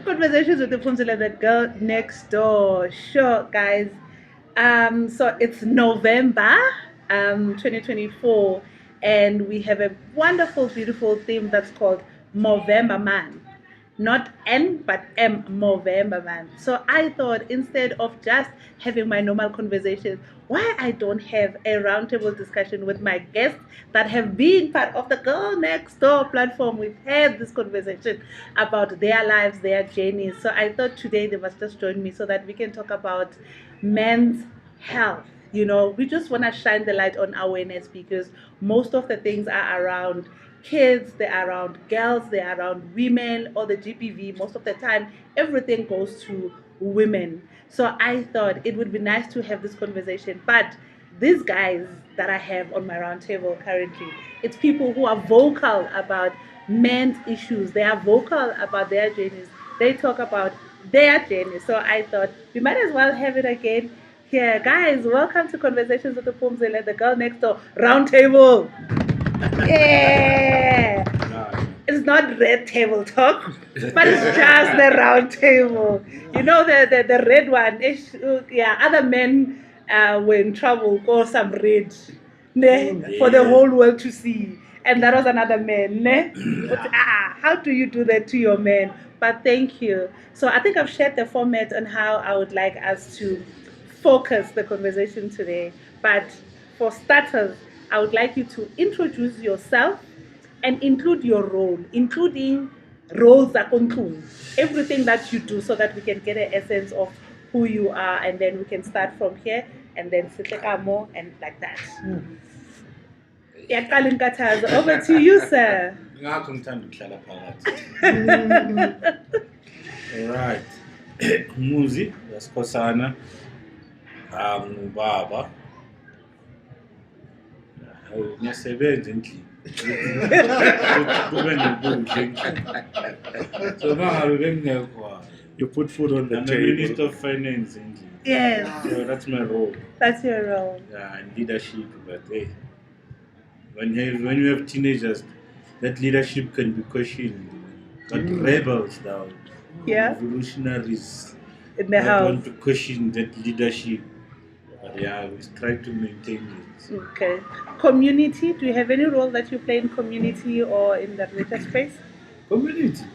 Conversations with the Phumzile, the girl next door. Sure, guys. So it's November, 2024, and we have a wonderful, beautiful theme that's called Movember Man. Not N, but M, Movember Man. So I thought instead of just having my normal conversation, why I don't have a roundtable discussion with my guests that have been part of the Girl Next Door platform. We've had this conversation about their lives, their journeys. So I thought today they must just join me so that we can talk about men's health. We just want to shine the light on awareness because most of the things are around kids, they're around girls, they're around women, or the GPV. Most of the time, everything goes to women. So I thought it would be nice to have this conversation. But these guys that I have on my roundtable currently, it's people who are vocal about men's issues. They are vocal about their journeys. They talk about their journey. So I thought we might as well have it again here. Guys, welcome to Conversations with the Phumzile, the Girl Next Door Roundtable. Yeah. It's not red table talk, but it's just the round table. The red one. Yeah, other men were in trouble, call some red for the whole world to see. And that was another man. But, how do you do that to your man? But thank you. So I think I've shared the format on how I would like us to focus the conversation today. But for starters, I would like you to introduce yourself and include your role, including roles that conclude everything that you do so that we can get an essence of who you are, and then we can start from here and then more and like that. Yaqala inkathazo. Over to you, sir. Ngakho ngithanda ukuhlala phakathi. Alright. Muzi, yasikhosana. Ngubaba. Ngiyasebenza endlini. Kube nokudla endlini. So mangabe bengekho. You put food on the I'm table. the Minister of Finance endlini. Yes. So that's my role. That's your role. Yeah, and leadership, but hey, when you have teenagers, that leadership can be questioned. But rebels now, Yeah. revolutionaries, In the don't house. want to question that leadership. But yeah, we try to maintain it. Okay. Community. Do you have any role that you play in community or in the religious space? Community.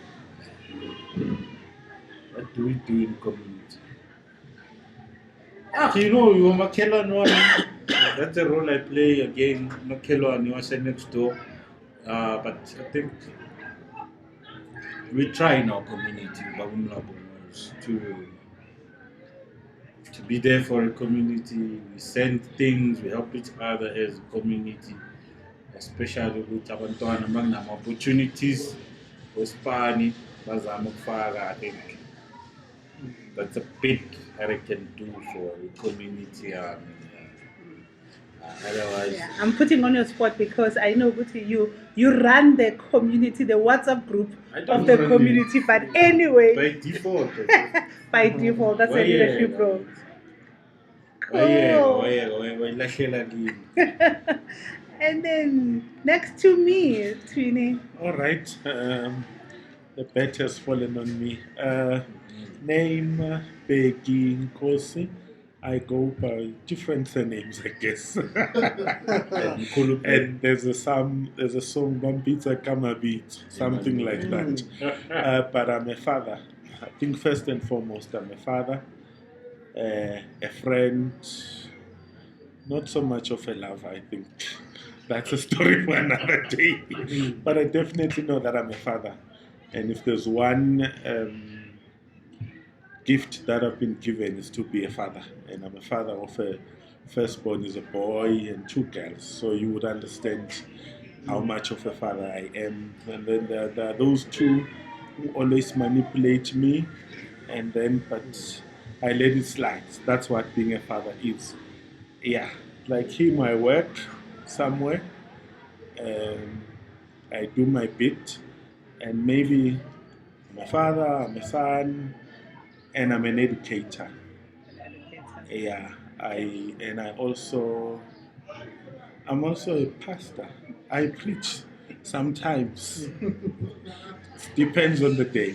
What do we do in community? You're Makellan one. That's the role I play again. Makellan, you are next door. But I think we try in our community, to be there for a community. We send things, we help each other as a community, especially with abantwana magnum opportunities. Ospani, bazama ukufaka. I think that's a bit that I can do for a community. Otherwise, Yeah, I'm putting on your spot because I know you run the community, the WhatsApp group of the community. But anyway, by default, by default, that's a leadership role. Cool. And then next to me, Trini. All right. The bet has fallen on me. Name Bheki Nkosi. I go by different surnames, I guess. And there's a song, Bambita Kama Beat, something like that. But I'm a father. I think first and foremost, I'm a father, a friend, not so much of a lover, I think. That's a story for another day. But I definitely know that I'm a father. And if there's one gift that I've been given is to be a father. And I'm a father of a firstborn is a boy and 2 girls. So you would understand how much of a father I am. And then there are those 2 who always manipulate me. And then, but I let it slide. That's what being a father is. Yeah, like him, I work somewhere. I do my bit. And maybe I'm a father, I'm a son, and I'm an educator. Yeah, I'm also a pastor. I preach sometimes. Depends on the day.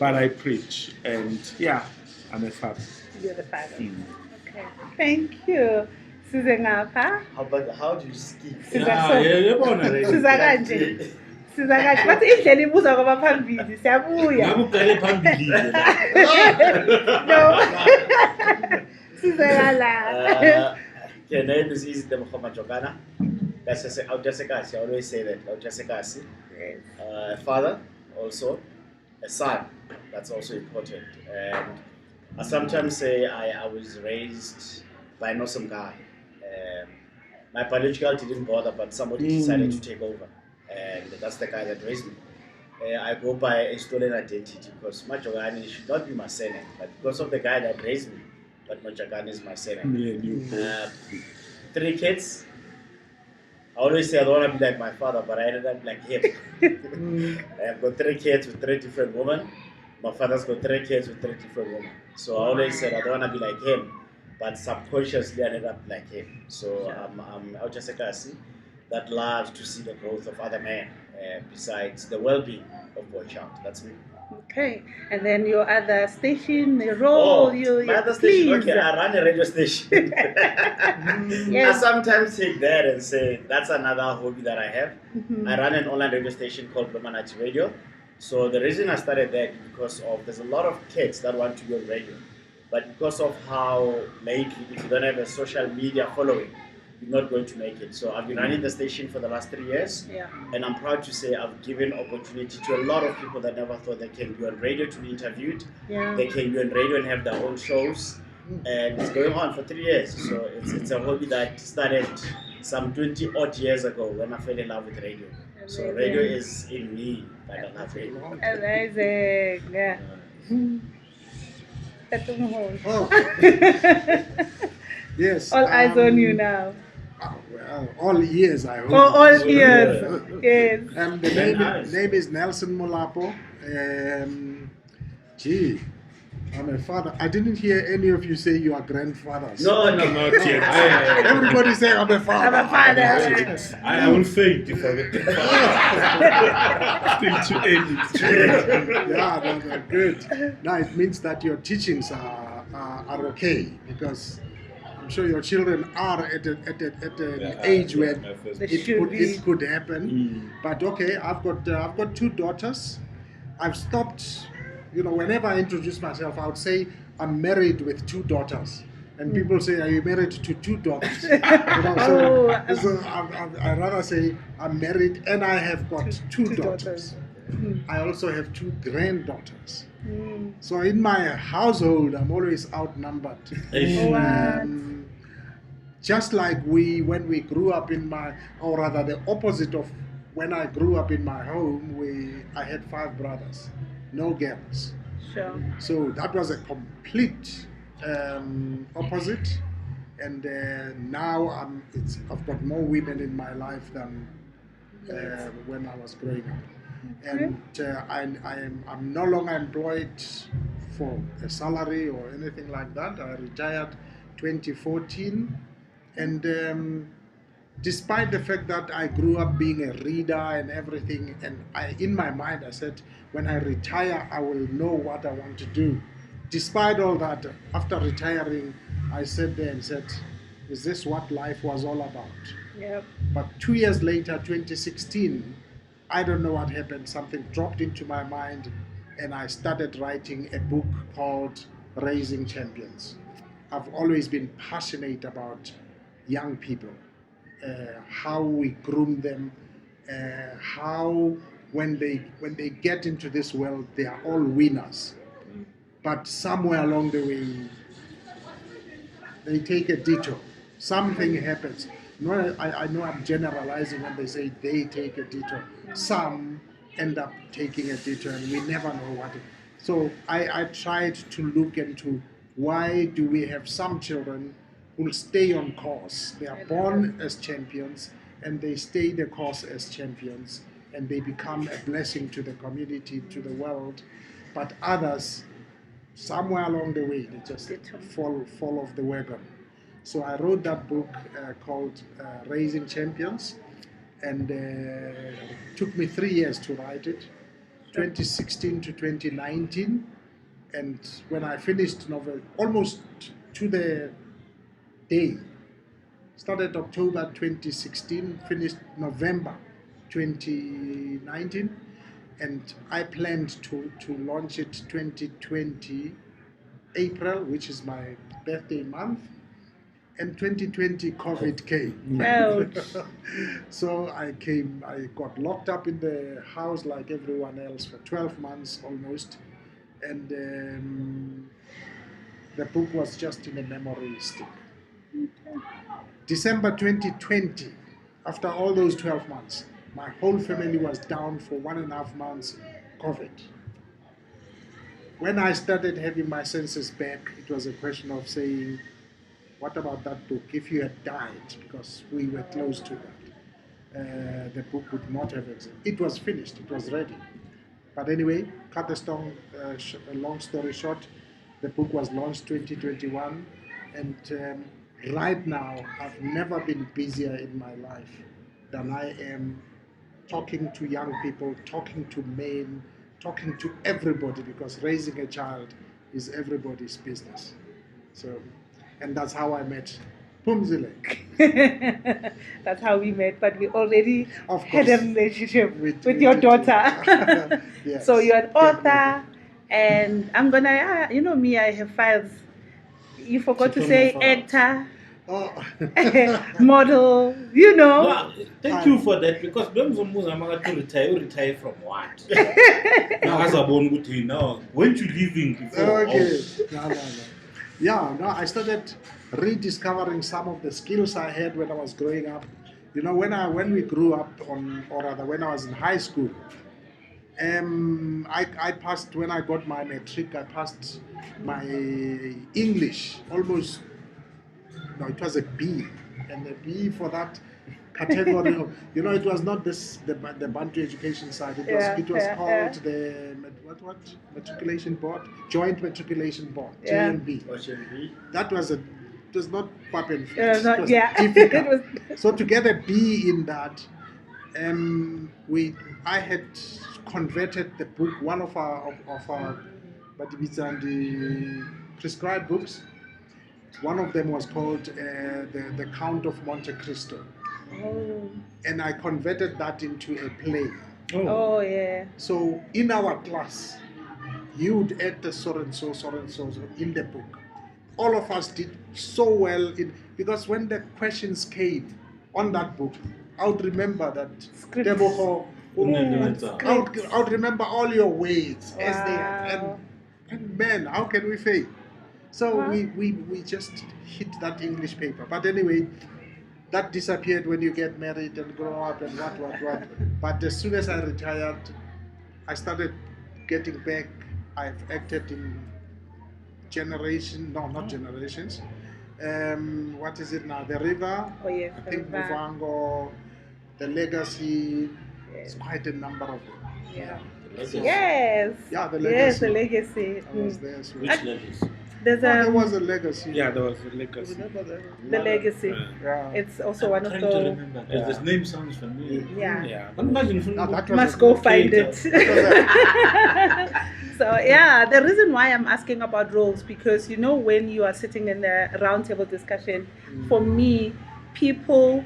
but I preach, and yeah, I'm a father. You're the father. Mm. Okay. Thank you. Size ngapha. How do you skip? yabona Siza kanje. Siza kanje. Bathi indlela ibuza kwabaphambili siyabuya. ngabe uqale phambili la No. Siza la. Your name is easy Tebogo Majokana. That's just Aujasekasi. I always say that Aujasekasi. Father, also a son. That's also important. And I sometimes say I was raised by an awesome guy. My biological didn't bother, but somebody decided to take over, and that's the guy that raised me. I go by a stolen identity because Majogani should not be my surname, but because of the guy that raised me, but Majogani is my surname. 3 kids. I always say I don't want to be like my father, but I ended up like him. I've got 3 kids with 3 different women. My father's got 3 kids with 3 different women. So I always said I don't want to be like him, but subconsciously I ended up like him. So I'm Aujasekasi that loves to see the growth of other men besides the well-being of boy child. That's me. Okay. And then your other station, the role, my other station, please. okay, I run a radio station. Yes. I sometimes take that and say that's another hobby that I have. I run an online radio station called Blomanati Radio. So the reason I started that is because of there's a lot of kids that want to be on radio, but because of how lately if you don't have a social media following, you're not going to make it. So I've been running the station for the last 3 years, and I'm proud to say I've given opportunity to a lot of people that never thought they can be on radio to be interviewed. They can be on radio and have their own shows, and it's going on for 3 years. So it's a hobby that started some 20 odd years ago when I fell in love with radio. So radio is in me, like I love radio. Amazing. Yeah. Oh, yes. All eyes on you now. Well, all ears, I hope. All ears. Yes. The name is Nelson Molapo. Gee, I'm a father. I didn't hear any of you say you are grandfathers. No, not yet Everybody say I'm a father. I'm a father. I will faint if I get still too early. Yeah, no, good. Now it means that your teachings are okay, because I'm sure your children are at an age where it could happen. But okay, I've got 2 daughters. I've stopped. Whenever I introduce myself, I would say I'm married with 2 daughters. And people say, are you married to 2 daughters? So I rather say I'm married and I have got 2 daughters. I also have 2 granddaughters. So in my household, I'm always outnumbered. Just like when we grew up or rather the opposite of when I grew up in my home, I had 5 brothers. No girls. Sure. So that was a complete opposite, and now I've got more women in my life than when I was growing up, and I'm no longer employed for a salary or anything like that. I retired 2014, and despite the fact that I grew up being a reader and everything, and in my mind I said, when I retire, I will know what I want to do. Despite all that, after retiring, I sat there and said, is this what life was all about? Yep. But 2 years later, 2016, I don't know what happened. Something dropped into my mind, and I started writing a book called Raising Champions. I've always been passionate about young people. How we groom them, how when they get into this world, they are all winners. But somewhere along the way, they take a detour. Something happens. No, I know I'm generalizing when they say they take a detour. Some end up taking a detour, and we never know what. So I tried to look into why do we have some children who stay on course. They are born as champions, and they stay the course as champions, and they become a blessing to the community, to the world. But others, somewhere along the way, they just fall off the wagon. So I wrote that book called Raising Champions, and it took me 3 years to write it. 2016 to 2019, and when I finished novel, almost to the day, started October 2016, finished November 2019, and I planned to launch it 2020 April, which is my birthday month, and 2020 COVID came. Ouch. So I got locked up in the house like everyone else for 12 months almost, and the book was just in a memory stick. December 2020, after all those 12 months, my whole family was down for 1.5 months, COVID. When I started having my senses back, it was a question of saying, what about that book? If you had died, because we were close to that, the book would not have existed. It was finished, it was ready. But anyway, cut the long story short, the book was launched 2021, and right now I've never been busier in my life than I am talking to young people, talking to men, talking to everybody, because raising a child is everybody's business. So, and that's how I met Phumzile. That's how we met, but we already Of had a course. relationship We with your did, daughter. Yes, So you're an author, definitely. and I'm gonna, you know me, I have files. You forgot to Keep on say the files. actor, Oh. model, you know. No, thank you for that, because Bemzomuza Maga to retire, you retire from what? Now, as a born good thing, now, weren't you leaving before? Okay. No. Yeah, no, I started rediscovering some of the skills I had when I was growing up. You know, when we grew up or rather when I was in high school, I passed, when I got my matric, I passed my English almost, no, it was a B, and a B for that category of, you know, it was not the Bantu education side. It was Yeah, it was yeah, called yeah. the what matriculation board, joint matriculation board, Yeah. JMB. OCMB. That was it was not pap and fit. It was not- It was yeah. difficult. It was- So to get a B in that, I had converted the book, one of our but it's on the prescribed books. One of them was called the Count of Monte Cristo, Oh. and I converted that into a play. Oh yeah. So in our class, you would act as so and so in the book. All of us did so well because when the questions came on that book, I would remember that Script. Tebogo, Script. I would remember all your words as they Wow. and man, how can we fail? So Wow. we just hit that English paper. But anyway, that disappeared when you get married and grow up and what. But as soon as I retired, I started getting back. I've acted in not generations. What is it now? The River. Oh yes. I think River. Muvango, The Legacy. Yes. It's quite a number of them. Yeah. Legacy. Yes. Yeah, the Yes, the legacy. legacy. I was Mm. there as well. Which legacy? There's There was a legacy. Yeah, there was a legacy. Remember that? the legacy. Yeah. It's also one of I'm trying to the. remember. This name sounds familiar. Yeah. Yeah. Imagine No, that was Must a- go find Okay, it. So yeah, the reason why I'm asking about roles, because you know when you are sitting in the roundtable discussion, for me, people,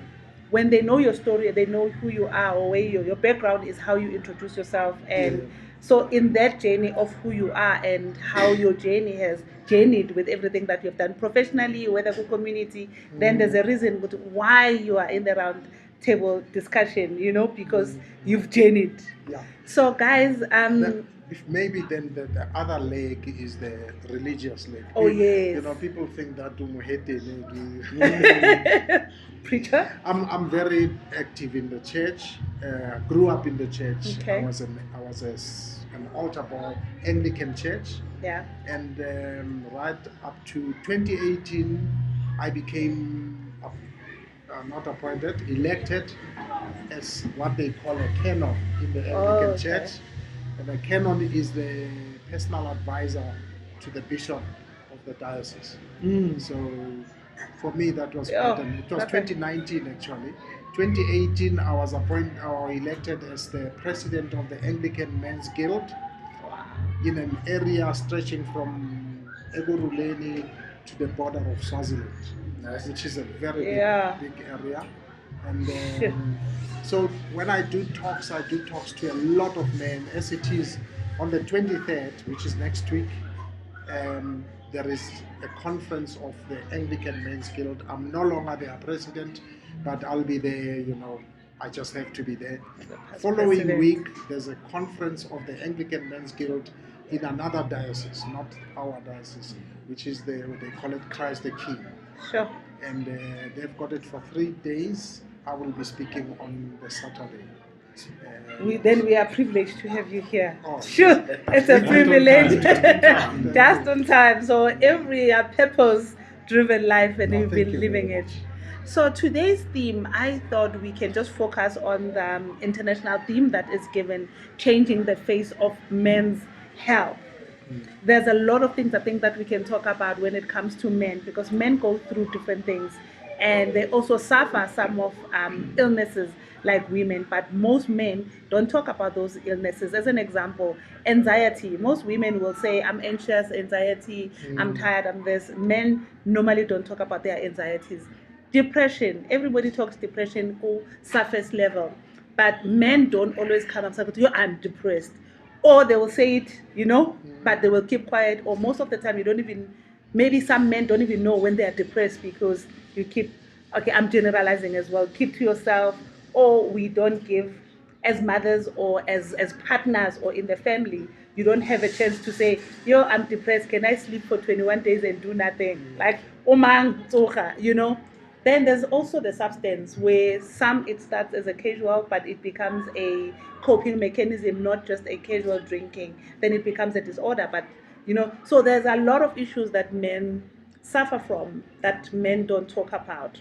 when they know your story, they know who you are or where your background is, how you introduce yourself, and Yeah. so in that journey of who you are and how your journey has journeyed with everything that you've done professionally, whether for community, then there's a reason why you are in the round table discussion, you know, because you've journeyed. Yeah. So guys, If maybe then the other leg is the religious leg. Oh, yes. You know, people think that preacher. I'm very active in the church. Grew up in the church. Okay. I was an altar boy, Anglican church, Yeah. and right up to 2018, I became not appointed, elected as what they call a canon in the Anglican okay. church. And a canon is the personal advisor to the bishop of the diocese. So for me, that was Oh, quite it was perfect. 2019 actually. 2018, I was appointed or elected as the president of the Anglican Men's Guild in an area stretching from Ekurhuleni to the border of Swaziland, Nice. which is a very Yeah. big area. And so when I do talks to a lot of men. As it is on the 23rd, which is next week, there is a conference of the Anglican Men's Guild. I'm no longer their president, but I'll be there, I just have to be there. Following President. week, there's a conference of the Anglican Men's Guild in another diocese, not our diocese, which is they call it Christ the King. Sure. And they've got it for 3 days. I will be speaking on the Saturday. We are privileged to have you here. Oh, Sure, it's a Just on privilege. time. Just on time. So every purpose-driven life, and No, you've thank been you living very it. much. So today's theme, I thought we can just focus on the international theme that is given, changing the face of men's health. There's a lot of things I think that we can talk about when it comes to men, because men go through different things and they also suffer some of illnesses like women, but most men don't talk about those illnesses. As an example, anxiety. Most women will say, I'm anxious, anxiety, I'm tired, I'm this. Men normally don't talk about their anxieties. Depression. Everybody talks depression or surface level, but men don't always come and say, I'm depressed. Or they will say it, but they will keep quiet. Or most of the time, maybe some men don't even know when they are depressed because you keep, okay, I'm generalizing as well, keep to yourself, or we don't give, as mothers or as partners or in the family, you don't have a chance to say, I'm depressed, can I sleep for 21 days and do nothing? Like, Then there's also the substance where it starts as a casual, but it becomes a coping mechanism, not just a casual drinking. Then it becomes a disorder. But, so there's a lot of issues that men suffer from that men don't talk about.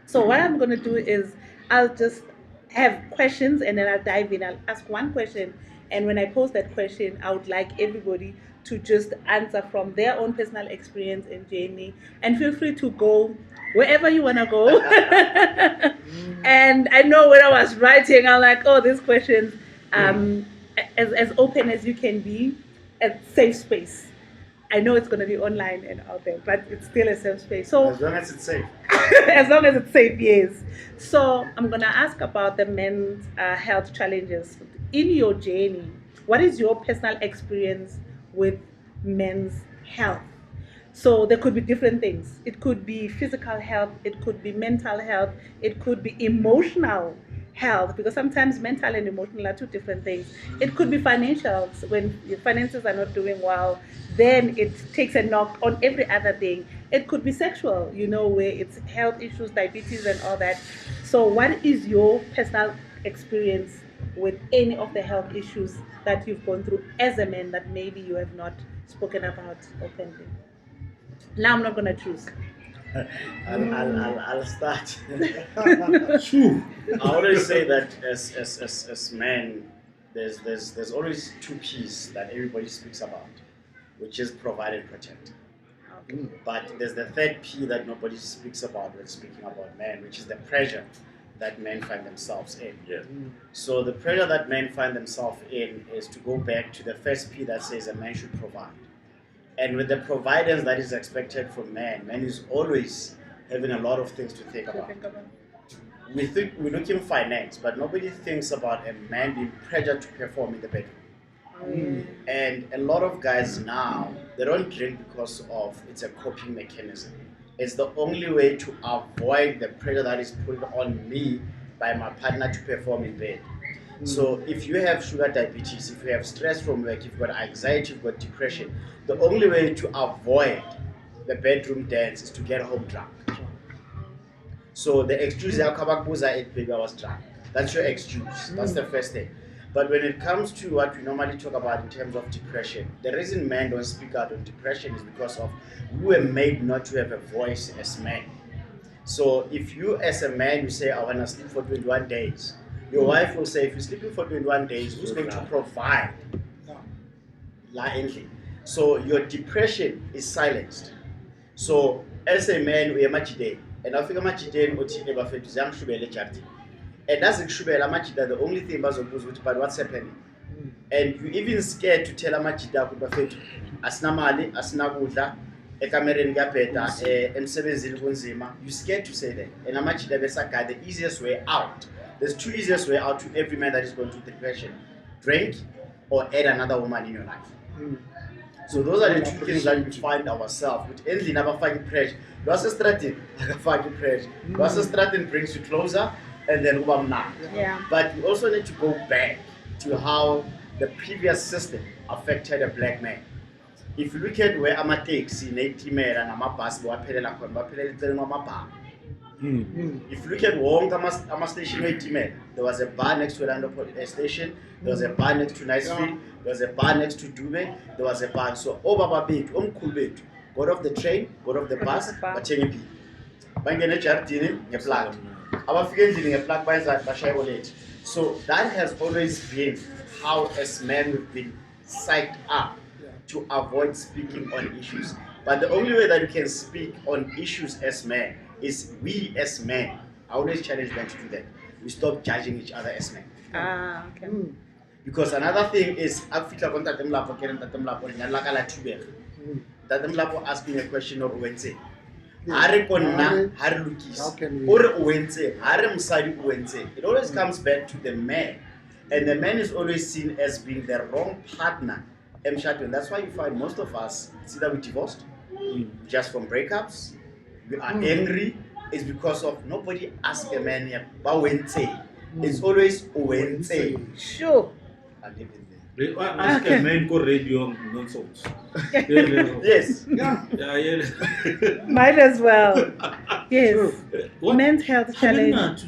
So what I'm going to do is I'll just have questions and then I'll dive in. I'll ask one question. And when I pose that question, I would like everybody to just answer from their own personal experience and journey. And feel free to go wherever you want to go. And I know when I was writing, I'm like, these questions, as open as you can be, a safe space. I know it's going to be online and out there, but it's still a safe space. So As long as it's safe. as long as it's safe, yes. So I'm going to ask about the men's health challenges. In your journey, what is your personal experience with men's health? So there could be different things. It could be physical health, it could be mental health, it could be emotional health, because sometimes mental and emotional are two different things. It could be financial. When your finances are not doing well, then it takes a knock on every other thing. It could be sexual, where it's health issues, diabetes and all that. So what is your personal experience with any of the health issues that you've gone through as a man that maybe you have not spoken about openly? Now I'm not going to choose. I'll start. Phew. I always say that as men, there's always two P's that everybody speaks about, which is provide and protect. Okay. But there's the third P that nobody speaks about when speaking about men, which is the pressure that men find themselves in. Yeah. So the pressure that men find themselves in is to go back to the first P that says a man should provide. And with the providence that is expected from man is always having a lot of things to think about. We look in finance, but nobody thinks about a man being pressured to perform in the bedroom. And a lot of guys now, they don't drink because of it's a coping mechanism. It's the only way to avoid the pressure that is put on me by my partner to perform in bed. So if you have sugar diabetes, if you have stress from work, if you've got anxiety, you've got depression, the only way to avoid the bedroom dance is to get home drunk. So the excuse is I was drunk. That's your excuse. That's the first thing. But when it comes to what we normally talk about in terms of depression, the reason men don't speak out on depression is because of we were made not to have a voice as men. So if you as a man, you say, I want to sleep for 21 days, your wife will say, if you're sleeping for 21 days, who's going to provide? So your depression is silenced. So as a man, we are much day. and I think amajideni othi ebafethu ziyangishubela ejardini. And as ngishubela amajida, the only thing bazobuza ukuthi but what's happening? And you even scared to tell amajida ukuthi bafethu asinamali, asinakudla, ekamereni kuyabheda, emsebenzini kunzima. You scared to say that. And amajida besaka the easiest way out. There's two easiest way out to every man that is going through depression: drink or add another woman in your life. So those are the two things that we find ourselves. Which endly never find pressure. Lots of strategy, find pressure. Lots of strategy brings you closer, and then Yeah. But we also need to go back to how the previous system affected a black man. If you look at where amateksi, netimera, and amabas wapela kon, if you look at Wong station there was a bar next to Orlando station, there was a bar next to Niceville, there was a bar next to Dube, there was a bar. So Obaba Bit, Kulbet, got off the train, got off the bus, but Chengi. Bangene Jardini, a flag. Our figure a flag by that. So that has always been how as men we've been psyched up to avoid speaking on issues. But the only way that you can speak on issues as men is we as men. I always challenge them to do that. We stop judging each other as men. Okay. Because another thing is, ask me a question of Wednesday. It always comes back to the man. And the man is always seen as being the wrong partner. And that's why you find most of us, it's either we divorced, just from breakups, we are angry, it's because of nobody asked a man here, but it's always Wednesday. Sure. I live in They ask a man go radio nonsense. there. Yes. Might as well. Yes. Men's health challenge.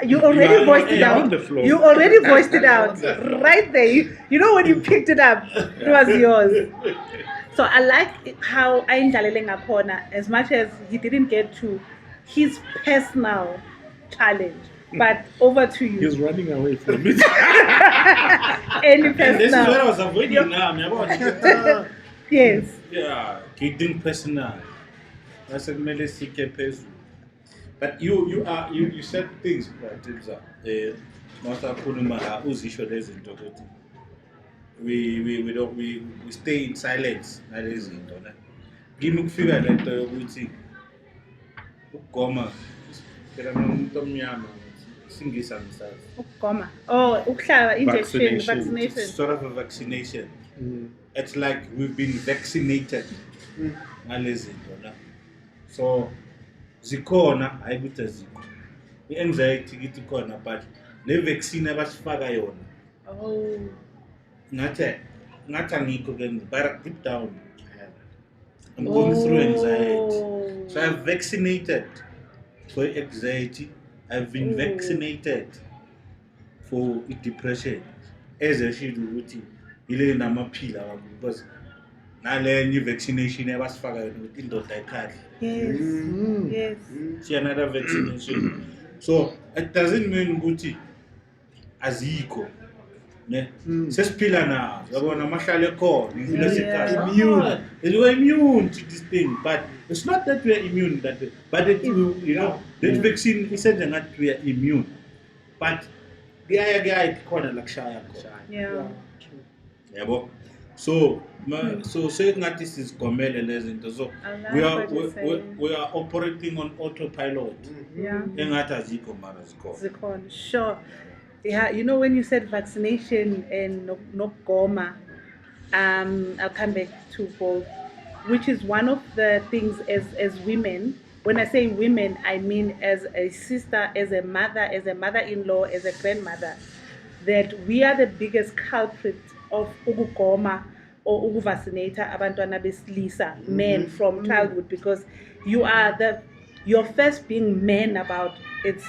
You already voiced it out. You already voiced it out. Right there. You know when you picked it up, it was yours. So I like how Aindalele Ngakona, as much as he didn't get to his personal challenge, but over to you. He's running away from it. Any And this is what I personal. was avoiding now. Yes. Yeah, getting personal. That's a melisike pezu. But you said things, Tibza. We stay in silence. That is it. Give me figure that we ukugoma phela umuntu omnyama singisa ngisazi. Ukugoma. Oh, ukuhlaba injection, vaccination. Sort of a vaccination. It's like we've been vaccinated. Ngalezi zinto. So zikhona ayikuthi azikho. I-anxiety kithi khona but le vaccine abasifaka yona. Oh. Ngathi angikho ke but deep down I'm going through anxiety. So I've vaccinated for anxiety. I've been vaccinated for depression. As I should do, ile namaphila because nale new vaccination abasifaka yona indoda ekhaya. Yes. Yes. See another vaccination. So it doesn't mean ukuthi azikho. Ne? Sesiphila nazo. Yabona amahlale khona impilo sekhaya. Immune. We're immune to this thing, but it's not that we are immune but it, you know, that vaccine isn't that we are immune. But the khona la kushaya khona. Yeah. Yabo. So saying that this is gomele lezinto. So I like what you're saying. we are operating on autopilot. Yeah. Engathi azikho mara zikho. Zikon, sure. Yeah, you know when you said vaccination and no goma, I'll come back to both, which is one of the things as women. When I say women, I mean as a sister, as a mother-in-law, as a grandmother, that we are the biggest culprit of ukugoma or ukuvaccinata abantwana besilisa, men from childhood, because you're first being men about it's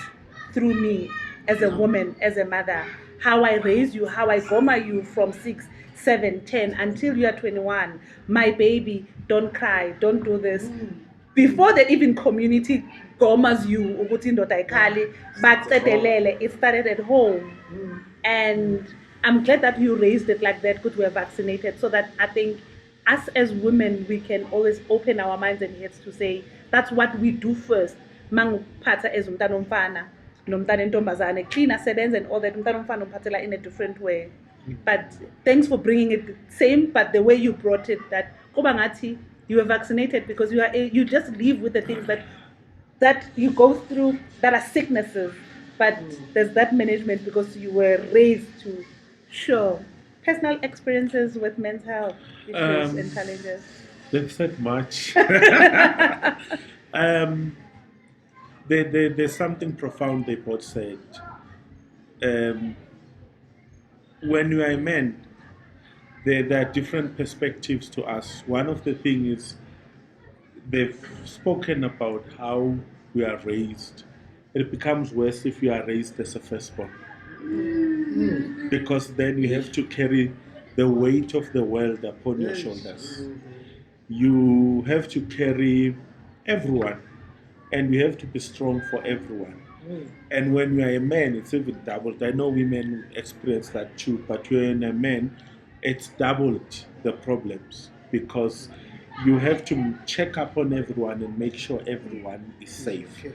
through me as a woman, as a mother, how I raise you, how I goma you from 6, 7, 10 until you are 21. My baby, don't cry, don't do this. Before the even community gomas you, ukuthi indoda ayikhali, bacedelele, it started at home. And I'm glad that you raised it like that, because we're vaccinated, so that I think us as women, we can always open our minds and heads to say, that's what we do first. manguphatha as umntana omfana nomntana entombazane, clean asebenze and all that, umntana omfana umphathela in a different way. But thanks for bringing it same, but the way you brought it, that kuba ngathi you were vaccinated because you just live with the things that you go through that are sicknesses, but there's that management because you were raised to show personal experiences with men's health issues and challenges. They've said much. There's something profound they both said. When you are a man, there are different perspectives to us. One of the things is they've spoken about how we are raised. It becomes worse if you are raised as a firstborn. Because then you have to carry the weight of the world upon your shoulders. You have to carry everyone, and you have to be strong for everyone. And when you are a man, it's even doubled. I know women experience that too, but when you're a man, it's doubled the problems because you have to check up on everyone and make sure everyone is safe.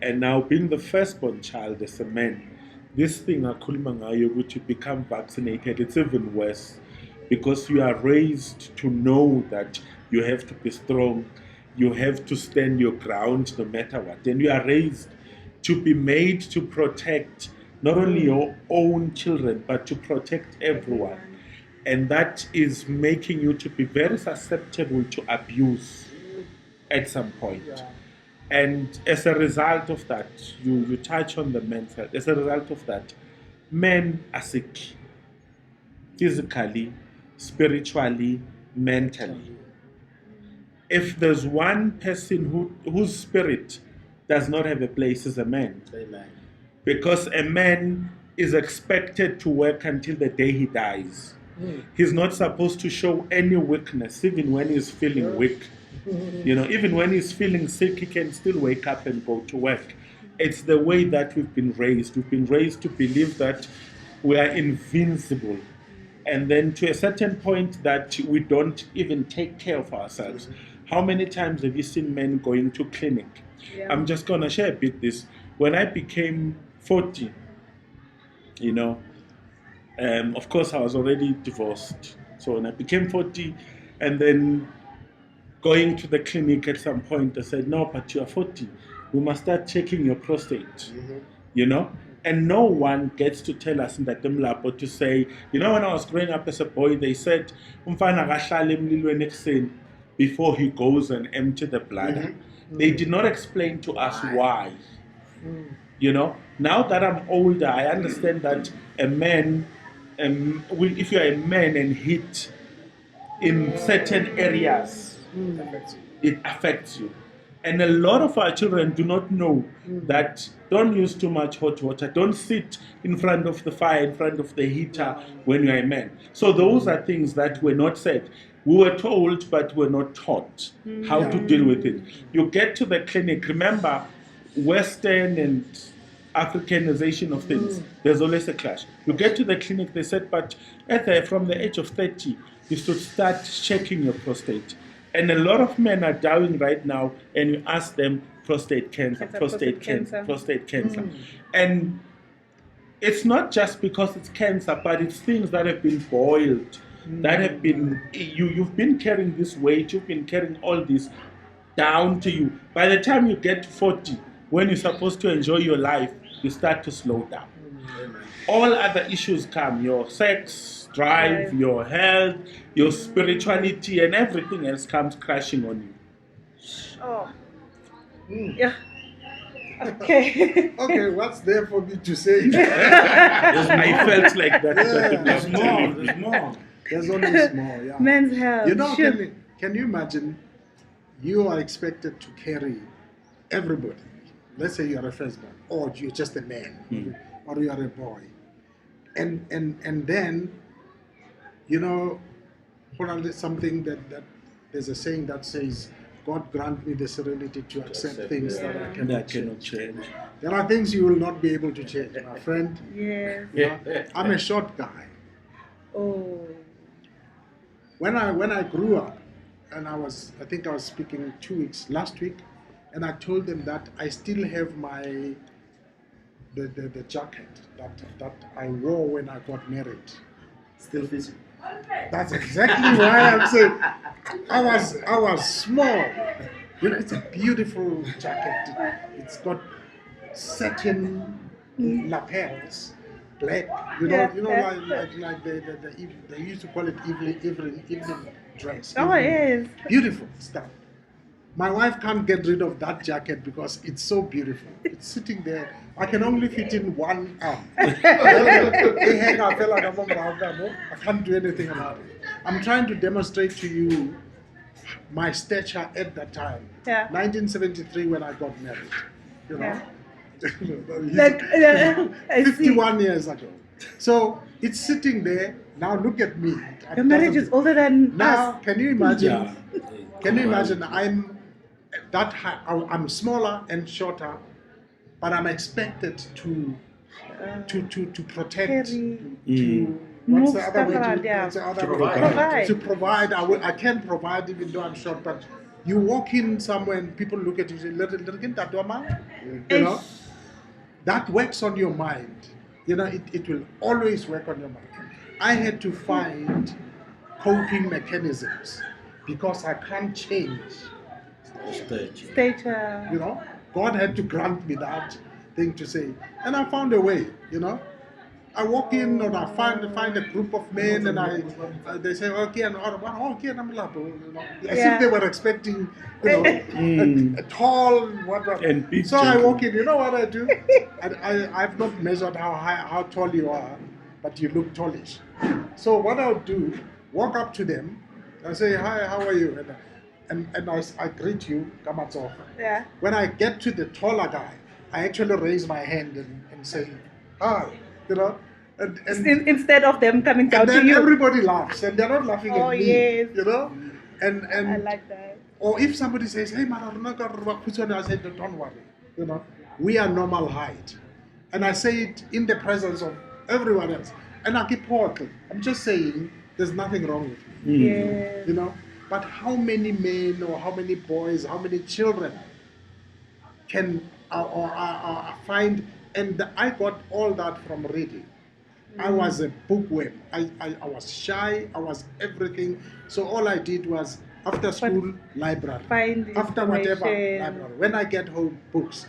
And now, being the firstborn child as a man, this thing which you become vaccinated, it's even worse because you are raised to know that you have to be strong, you have to stand your ground no matter what, and you are raised to be made to protect not only your own children but to protect everyone. And that is making you to be very susceptible to abuse at some point. And as a result of that, you touch on the men's health. As a result of that, men are sick physically, spiritually, mentally. If there's one person whose spirit does not have a place, is a man. Amen. Because a man is expected to work until the day he dies. He's not supposed to show any weakness, even when he's feeling weak. Even when he's feeling sick, he can still wake up and go to work. It's the way that we've been raised. We've been raised to believe that we are invincible. And then to a certain point that we don't even take care of ourselves. How many times have you seen men going to clinic? Yeah. I'm just going to share a bit this. When I became 40, of course I was already divorced. So when I became 40 and then going to the clinic at some point, they said, no, but you are 40. We must start checking your prostate, And no one gets to tell us in that temlapo to say, when I was growing up as a boy, they said, before he goes and empty the bladder. They did not explain to us why. Now that I'm older, I understand that a man, if you're a man and hit in certain areas, it affects you. And a lot of our children do not know that don't use too much hot water. Don't sit in front of the fire, in front of the heater when you're a man. So those are things that were not said. We were told, but we're not taught how to deal with it. You get to the clinic, remember, Western and Africanization of things, there's always a clash. You get to the clinic, they said, but from the age of 30, you should start checking your prostate. And a lot of men are dying right now, and you ask them, prostate cancer. And it's not just because it's cancer, but it's things that have been boiled, that have been, you've been carrying this weight, you've been carrying all this down to you. By the time you get to 40, when you're supposed to enjoy your life, you start to slow down. All other issues come, your sex, drive, your health, your spirituality, and everything else comes crashing on you. Oh. Yeah. Okay. Okay, what's there for me to say? I felt like that. There's more. There's always more, yeah. Men's health. Can you imagine you are expected to carry everybody? Let's say you are a firstborn, or you're just a man, or you are a boy. And then, something that there's a saying that says, God grant me the serenity to accept things that I cannot change. There are things you will not be able to change, my friend. Yes. I'm a short guy. Oh. When I grew up, and I think I was speaking last week, and I told them that I still have the jacket that I wore when I got married. Still fits you. That's exactly why I'm saying I was small. You know, it's a beautiful jacket. It's got satin lapels, black. Yeah, Like they used to call it evening dress. Oh, yes. Beautiful stuff. My wife can't get rid of that jacket because it's so beautiful. It's sitting there. I can only fit in one arm. I feel like I can't do anything about it. I'm trying to demonstrate to you my stature at that time. Yeah. 1973 when I got married. You know? Yeah. Like, I see. 51 years ago. So it's sitting there. Now look at me. Your marriage is older than now, us. can you imagine? Yeah. Can you imagine? I'm that high, I'm smaller and shorter, but I'm expected to protect, Carry. to Move what's the other stuff way around, to, yeah. what's the other To way? Provide. To provide. I can provide even though I'm short, but you walk in somewhere and people look at you and say, you know, that works on your mind. You know, it will always work on your mind. I had to find coping mechanisms because I can't change. Stature. You know, God had to grant me that thing to say, and I found a way. You know, I walk in and I find a group of men, and they say, okay, and okay, and I'm like, you know, as Yeah. if they were expecting, you know, a tall whatever. And big So I gentleman. walk in. You know what I do? I've not measured how tall you are, but you look tallish. So what I'll do, walk up to them, and say, hi, how are you? And I greet you, Kamatso. Yeah. When I get to the taller guy, I actually raise my hand and say, hi, you know. And Instead of them coming down and to then you. everybody laughs, and they're not laughing Oh, at me, yes. you know. And I like that. or if somebody says, hey, I say, don't worry, you know, we are normal height. And I say it in the presence of everyone else. And I keep talking. I'm just saying there's nothing wrong with me. Yes. You know, but how many men or how many boys, how many children can find? And I got all that from reading. I was a bookworm. I was shy. I was everything. So all I did was after school library. Find After whatever information. library. When I get home, books,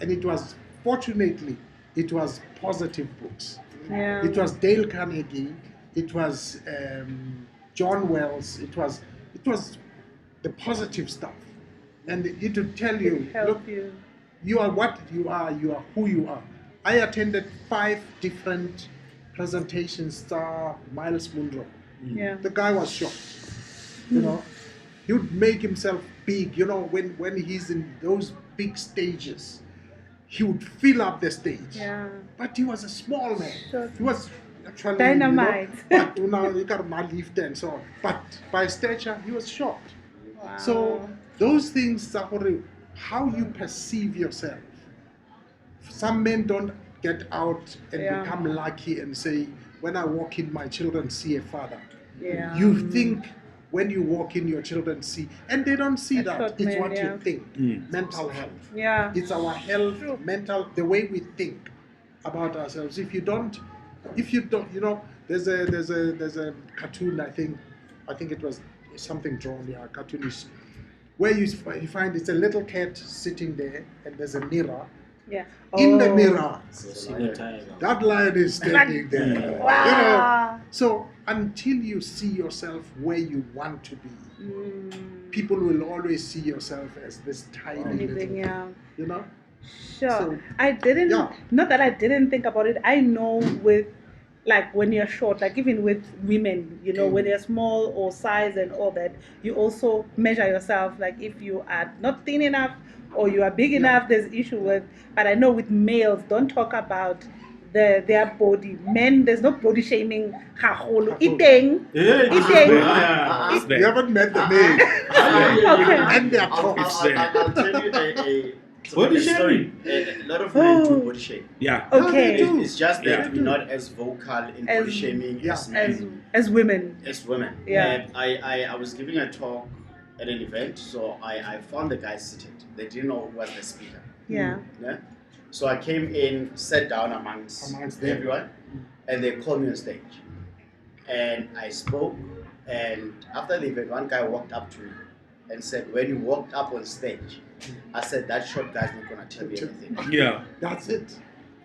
and it was fortunately it was positive books. Yeah. It was Dale Carnegie. It was John Wells. It was the positive stuff, and it would tell you, Help look, you. you are what you are. You are who you are. I attended 5 different presentations. Miles Munro. Yeah. The guy was shocked. You know, he would make himself big. You know, when he's in those big stages, he would fill up the stage. Yeah. But he was a small man. Sure. He was actually Dynamite. You know, but now you got my lift and so on. But by stature, he was short. Wow. So those things are how you perceive yourself. Some men don't get out and Yeah. become lucky and say, when I walk in, my children see a father. Yeah. You think when you walk in, your children see, and they don't see A that. short It's man, what yeah. you think. Mental health. Yeah. It's our health, True. mental, the way we think about ourselves. If you don't, you know, there's a cartoon. I think it was something drawn. Yeah, cartoonish, where you find it's a little cat sitting there, and there's a mirror. Yeah. In the Oh. mirror, Tiger. that lion is standing there. Wow. You know, so until you see yourself where you want to be, people will always see yourself as this tiny little Anything, thing, yeah. you know. Sure. So, I didn't, yeah. not that I didn't think about it. I know with, like, when you're short, like even with women, you know, when they're small or size and all that, you also measure yourself. Like if you are not thin enough or you are big enough, there's issue with. But I know with males, don't talk about their body. Men, there's no body shaming. Haholo. Eating. Eating. You haven't met the men, Okay. and they are tall. I'll tell you a Body story. A lot of men do body shame. Yeah. Okay. It's just that Yeah. we're not as vocal in As- body shaming yeah. as men, As women. as women. Yeah. I was giving a talk at an event. So I found the guys seated. They didn't know who was the speaker. Yeah. Yeah. So I came in, sat down amongst everyone, and they called me on stage. And I spoke, and after the event, one guy walked up to me and said, when you walked up on stage, I said, that short guy's not going to tell you anything. Yeah. That's it.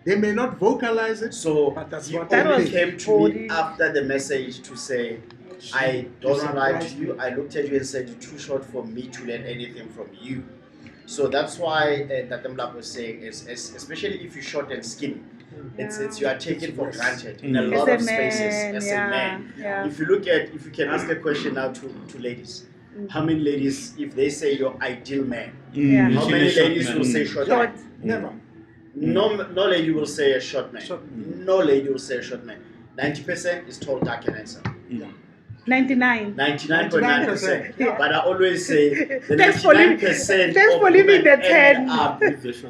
They may not vocalize it, So but that's he what only they came to body. me after the message to say, I don't lie to you. I looked at you and said, you're too short for me to learn anything from you. So that's why Tatemlap was saying, is especially if you're short and skinny, it's you are taken for granted in a lot of spaces as a man. Yeah. If you can ask a question now to ladies, how many ladies, if they say your ideal man, Yeah. how many ladies will say short Short. man? never. No lady will say a short man. Short No lady will say a short man. 90% is tall, dark, and handsome. 99. 99.9%. Yeah. But I always say the Thanks for leaving- 99% thanks of for leaving women the 10. end up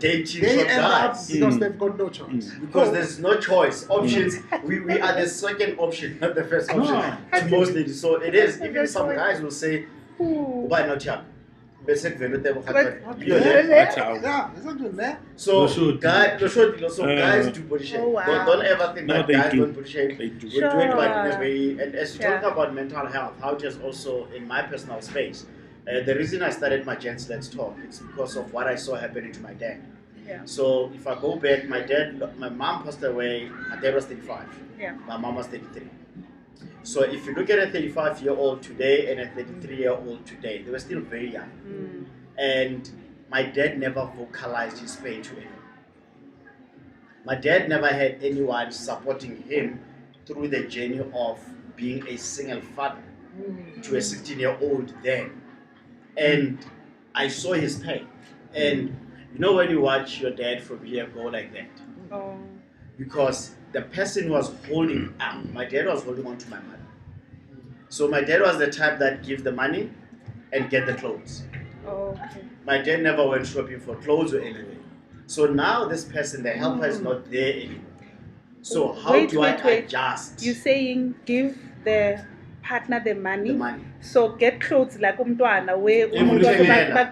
dating They short end up guys. because they've got no choice. Because there's no choice. Options. We are the second option, not the first option to most ladies. So it is. Even some guys will say, Ooh. "Why not young?" Basic value table But- khatlwa. Yeah. Yeah, it's not good there. So No shoot. guys do body shape. Oh, wow. Don't ever think No, that they guys do. don't body shape. They do. We do it, but in a Sure. way. And as you Yeah. talk about mental health, how it is also in my personal space. The reason I started my Gents Let's Talk, it's because of what I saw happening to my dad. Yeah. So if I go back, my mom passed away. My dad was 35. Yeah. My mom was 33. So if you look at a 35-year-old today and a 33-year-old today, they were still very young. And my dad never vocalized his pain to anyone. My dad never had anyone supporting him through the journey of being a single father to a 16-year-old then. And I saw his pain. And you know when you watch your dad from here go like that? Oh. Because the person was holding on. My dad was holding on to my mother. So my dad was the type that give the money and get the clothes. Okay. My dad never went shopping for clothes or anything. So now this person, the helper is not there anymore. So how do I adjust You're saying give the partner the money. the money? So get clothes like umntwana where Umthenela,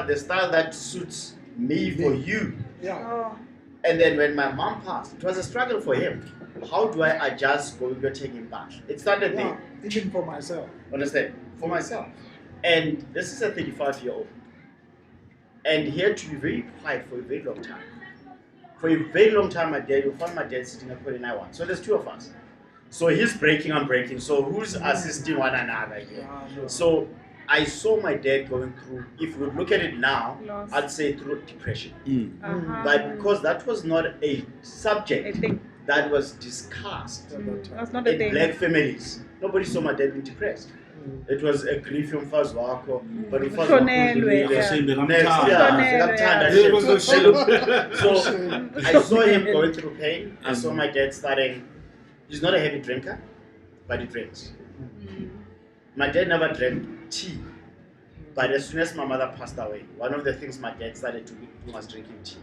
the style that suits me for you. Yeah. Oh. And then when my mom passed, it was a struggle for him. How do I adjust going to take him back? It started Yeah, there. even for myself. Understand? For myself. And this is a 35-year-old. And he had to be very quiet for a very long time. For a very long time, you'll find my dad sitting at 49. So there's two of us. So he's breaking, I'm breaking. So who's assisting one another here? So I saw my dad going through, if we look at it now, Loss. I'd say through depression. Uh-huh. But because that was not a I subject think that was discussed that's not the in thing. black families, nobody saw my dad being depressed. It was a grief yomfazi wakho, but umfazi wakho Ushonelwe, udlulile. yeah. Next, Ushonelwe, So I saw him going through pain. I saw my dad starting. He's not a heavy drinker, but he drinks. My dad never drank tea, but as soon as my mother passed away, one of the things my dad started to do was drinking tea.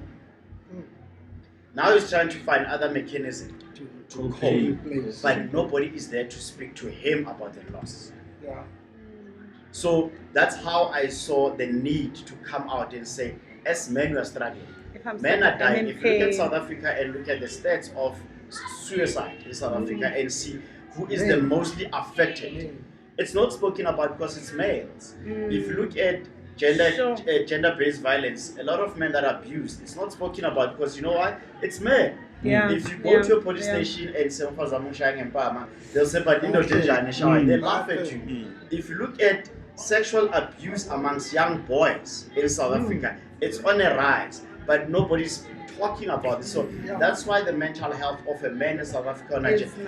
Now he's trying to find other mechanisms to cope, but nobody is there to speak to him about the loss. Yeah. So that's how I saw the need to come out and say, as men, we are struggling. If I'm Men are stuck, I'm dying. in If you look at pain. South Africa and look at the stats of suicide in South Africa and see who is the mostly affected, it's not spoken about because it's males. If you look at Sure. gender-based violence, a lot of men that are abused, it's not spoken about because you know what? It's men. Yeah. If you go to a police station and say, they'll say, but you know, they laugh at you. If you look at sexual abuse amongst young boys in South Africa, it's on a rise, but nobody's talking about it. So that's why the mental health of a man in South Africa,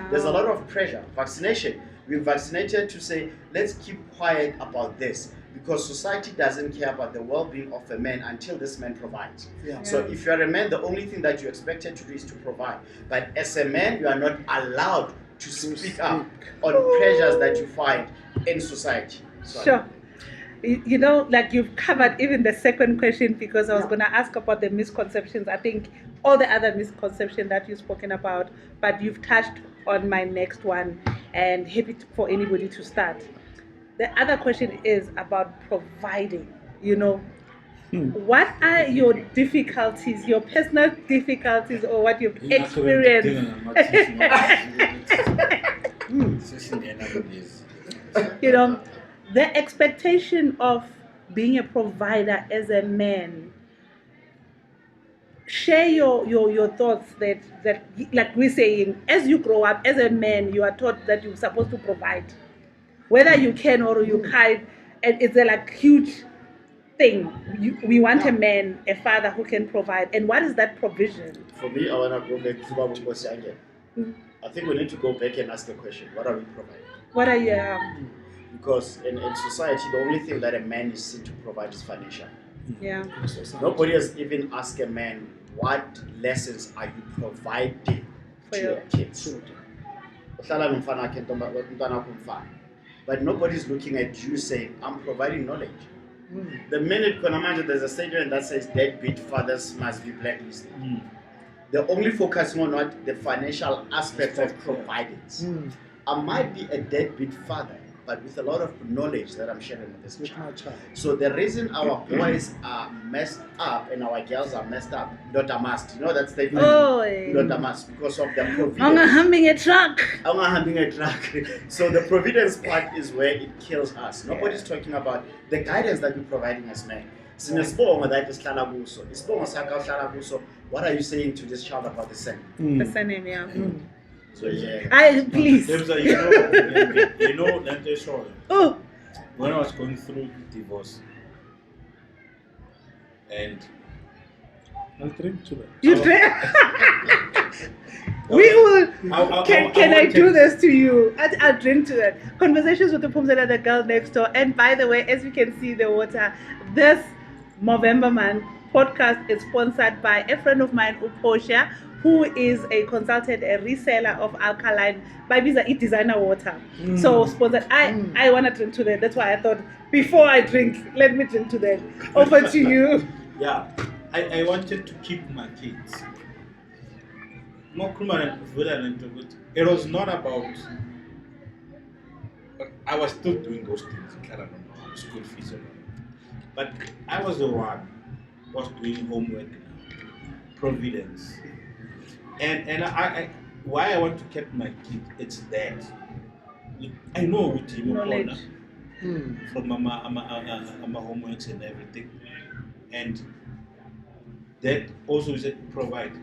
there's a lot of pressure. Vaccination, we're vaccinated to say, let's keep quiet about this. Because society doesn't care about the well-being of a man until this man provides. Yeah. So if you're a man, the only thing that you're expected to do is to provide. But as a man, you are not allowed to speak up on pressures that you find in society. So Sure. You know, like you've covered even the second question because I was going to ask about the misconceptions. I think all the other misconceptions that you've spoken about, but you've touched on my next one and happy for anybody to start. the other question is about providing. What are your difficulties, your personal difficulties, or what you've experienced? The expectation of being a provider as a man. Share your thoughts that like we're saying, as you grow up as a man, you are taught that you're supposed to provide, whether you can or you can't, and it's a like huge thing. We want a man, a father who can provide. And what is that provision? For me, I want to go back to Babu Kosi again. I think we need to go back and ask the question, what are we providing? What are you? Because in society, the only thing that a man is seen to provide is financial. Yeah. Nobody has even asked a man, what lessons are you providing For to your your kids? But nobody's looking at you saying, I'm providing knowledge. The minute there's a statement that says deadbeat fathers must be blacklisted. They're only focusing on what the financial aspect of providing. I might be a deadbeat father, but with a lot of knowledge that I'm sharing with this child. So the reason our boys are messed up and our girls are messed up, not a must. You know that statement? Not a must, because of the providence. I'm humming a truck. So the providence part is where it kills us. Nobody's talking about the guidance that we're providing as men. What are you saying to this child about the same? The surname, yeah. So yeah. Please. Let me show you. Oh. When I was going through divorce, and I'll drink to that. You drink. We will. Can I do this to you? I'll drink to that. Conversations with the Phumzile the girl next door. And by the way, as you can see the water, this Movember month podcast is sponsored by a friend of mine, Uposha, who is a consultant, a reseller of alkaline by Visa Eat Designer water. So sponsored. I want to drink to that. That's why I thought before I drink, let me drink to that. Over to you. Yeah, I wanted to keep my kids. It was not about. I was still doing those things, school fees, but I was the one who was doing homework, providence, and I why I want to keep my kid. It's that I know with him Knowledge. from my homeworks and everything, and that also is to provide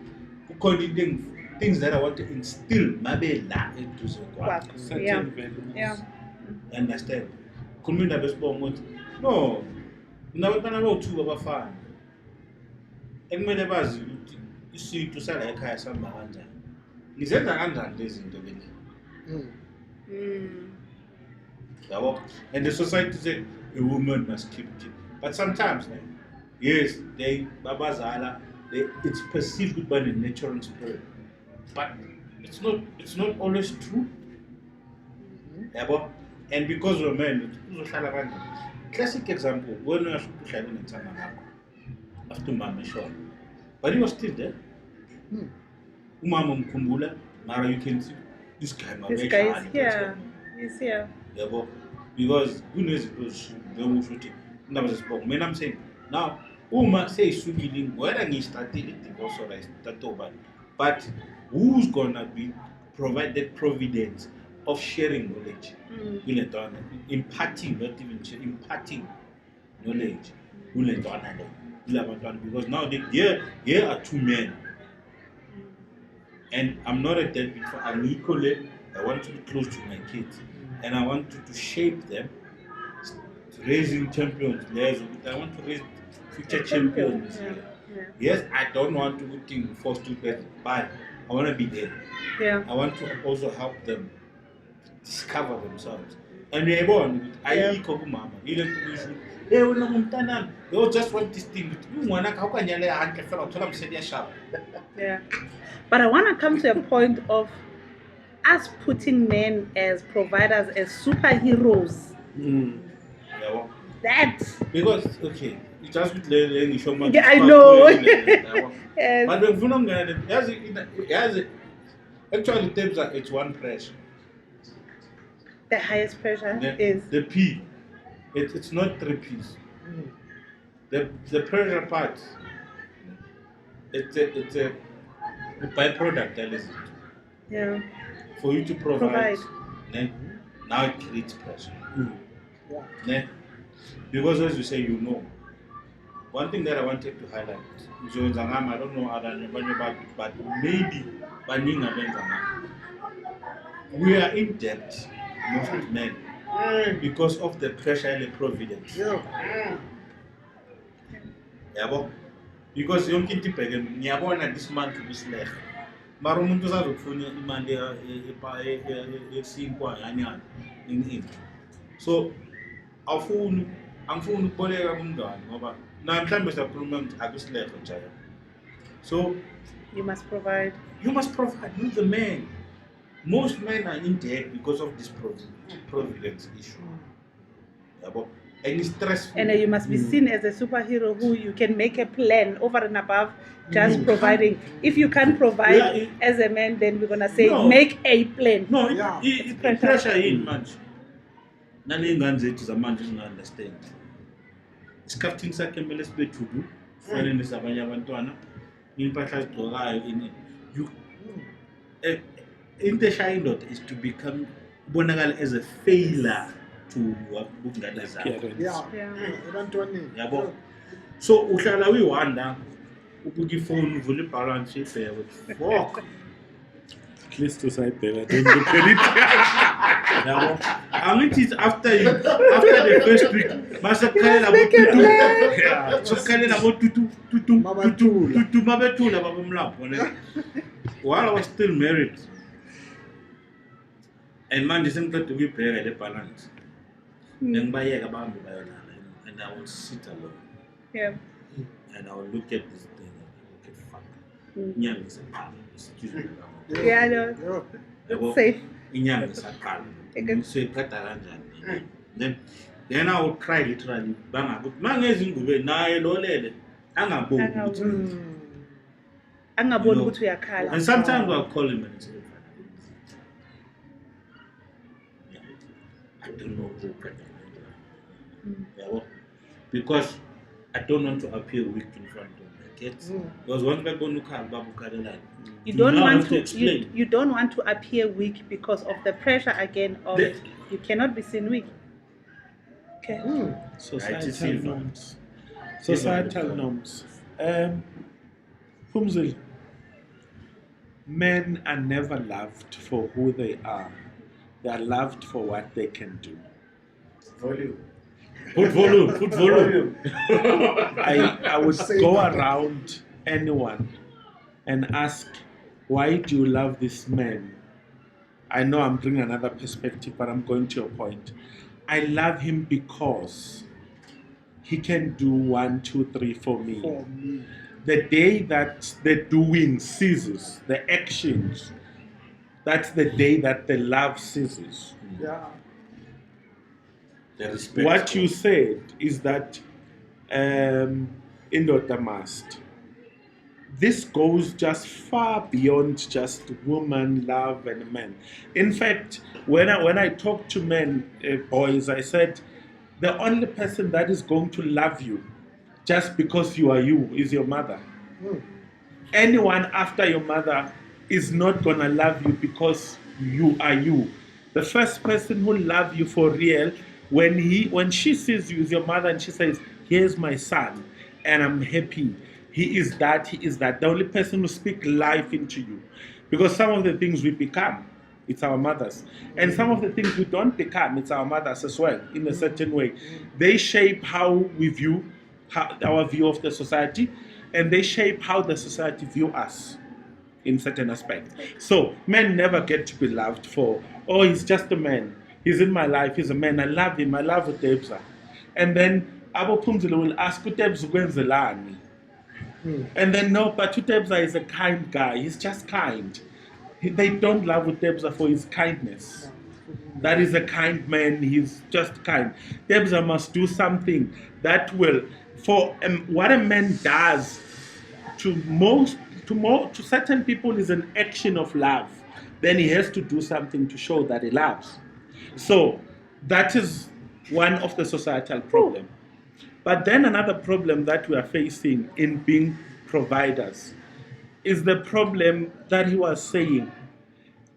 things that I want to instill maybe into the Certain values. Yeah. understand. No, nabantwana bawuthu babafana. Ekumele bazi ukuthi isintu sala ekhaya sihamba kanjani. Nizenza kanjani lezi zinto lezi? Yabo. And the society say a woman must keep it. But sometimes, yes, it's perceived by the natural spirit. But it's not always true. Yabo. And because we're men, classic example, when we are in after Mama shot. But he was still there. Umama mkumbula, Mara, you can see this guy This guy is here. He's here. Yeah, because who knows when I'm saying now, Uma says Sugiling, whether he started it also like that over. But who's gonna be provided providence of sharing knowledge? Imparting, not even imparting knowledge. Because now here are two men. And I'm not a deadbeat. I'm equally. I want to be close to my kids, and I want to shape them, raising champions. I want to raise future champions. Yeah. Yes, I don't want to be forced to get by. I want to be there. Yeah. I want to also help them discover themselves. And we're born. I equal mama. You don't do they just want this thing. Yeah. But I want to come to a point of us putting men as providers, as superheroes. Yeah, That. because okay, it just with learning so much. Yeah, I know. Yes. But when actually tapes are it's one pressure. The highest pressure The, is. the P. It's not 3 P's. The pressure part. It's a byproduct, that is it. Yeah. For you to provide. Provide. Now it creates pressure. Yeah. Ne? Because as you say, you know. One thing that I wanted to highlight, I don't know other but maybe we are in debt, most men, because of the pressure and the providence. Yeah. Yabo? Because yonke into ibheke ngiyabona this month kusilehe. Mara umuntu uzazokufuna imali yesinkwa yani in. So angifuni ukuboleka kumngane ngoba na mhlambe siyakhuluma ukuthi akusilehe njalo. So You must provide. you must provide with the man. Most men are in debt because of this providence issue. Yabo? And it's stressful. And you must be seen as a superhero who you can make a plan over and above just providing. If you can't provide as a man, then we're going to say make a plan. No, Yeah. it's pressure in manje. Nalingane zethu zamanje understand. Isikhathini sakhe kumele sibe thudu, kufanele nesabanye abantwana, impahla ezigqokayo ini. You into eshaya indoda is to become bonakala as a failure to ukungane zakho. Yeah. Yeah. Ebantwaneni. Yabo. So uhlala uyiwanda ubuka ifoni uvula ibalance ibheke. Fuck. At least usayibheka don't look at it. Yabo. Angithi it's after the first week masakhalela botutu. Yeah. Sokhalela botutu tutu mabethula babomlapho ne. While I was still married. And manje sengiqeda ukuyibheka le balance. Ngibayeka abantu bayolala and I will sit alone. Yeah. And I will look at this thing and okay, fuck. Inyanga isaqala. Excuse me. Yeah, no. Yabo, Safe. inyanga isaqala. So iqeda kanjani? Then I will cry literally. Bangakuthi mangezi ingube naye lolele angaboni ukuthi. Angaboni ukuthi uyakhala. And sometimes I'll call him and say, I don't know who pregnant. Because I don't want to appear weak in front of my kids. Because once we're going to call Babu Kadelan, You don't want to explain. You don't want to appear weak because of the pressure again of you cannot be seen weak. Okay. Societal norms. Societal norms. Phumzile, men are never loved for who they are. They are loved for what they can do. Volume. Put volume. I would go around anyone and ask, why do you love this man? I know I'm bringing another perspective, but I'm going to your point. I love him because he can do 1, 2, 3 for me. The day that the doing ceases, the actions, that's the day that the love ceases. Yeah. What you said is that indoda must. This goes just far beyond just woman love and men. In fact, when I talk to men, boys, I said the only person that is going to love you just because you are you is your mother. Anyone after your mother is not gonna love you because you are you. The first person who love you for real, when she sees you as your mother and she says, here's my son and I'm happy, he is that, the only person who speaks life into you. Because some of the things we become, it's our mothers. And some of the things we don't become, it's our mothers as well, in a certain way. They shape how we view, our view of the society, and they shape how the society view us in certain aspects. So men never get to be loved for, oh, he's just a man. He's in my life, he's a man. I love him, I love Utebza. And then Abo Phumzile will ask Utebza ukwenzelani. And then no, but Utebza is a kind guy. He's just kind. They don't love Utebza for his kindness. That is a kind man. He's just kind. Utebza must do something that will, for what a man does to certain people is an action of love. Then he has to do something to show that he loves. So that is one of the societal problem. But then another problem that we are facing in being providers is the problem that he was saying.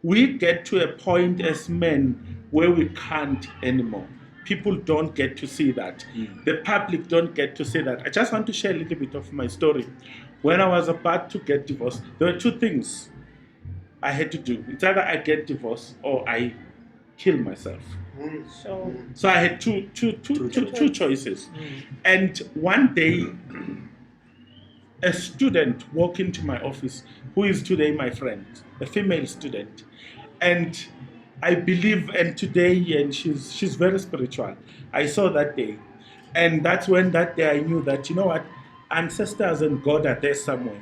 We get to a point as men where we can't anymore. People don't get to see that. The public don't get to see that. I just want to share a little bit of my story. When I was about to get divorced, there were two things I had to do. It's either I get divorced or I kill myself. So I had two choices. And one day, a student walked into my office, who is today my friend, a female student. And I believe, and today, and she's very spiritual. I saw that day. And that's when that day I knew that, you know what, ancestors and God are there somewhere.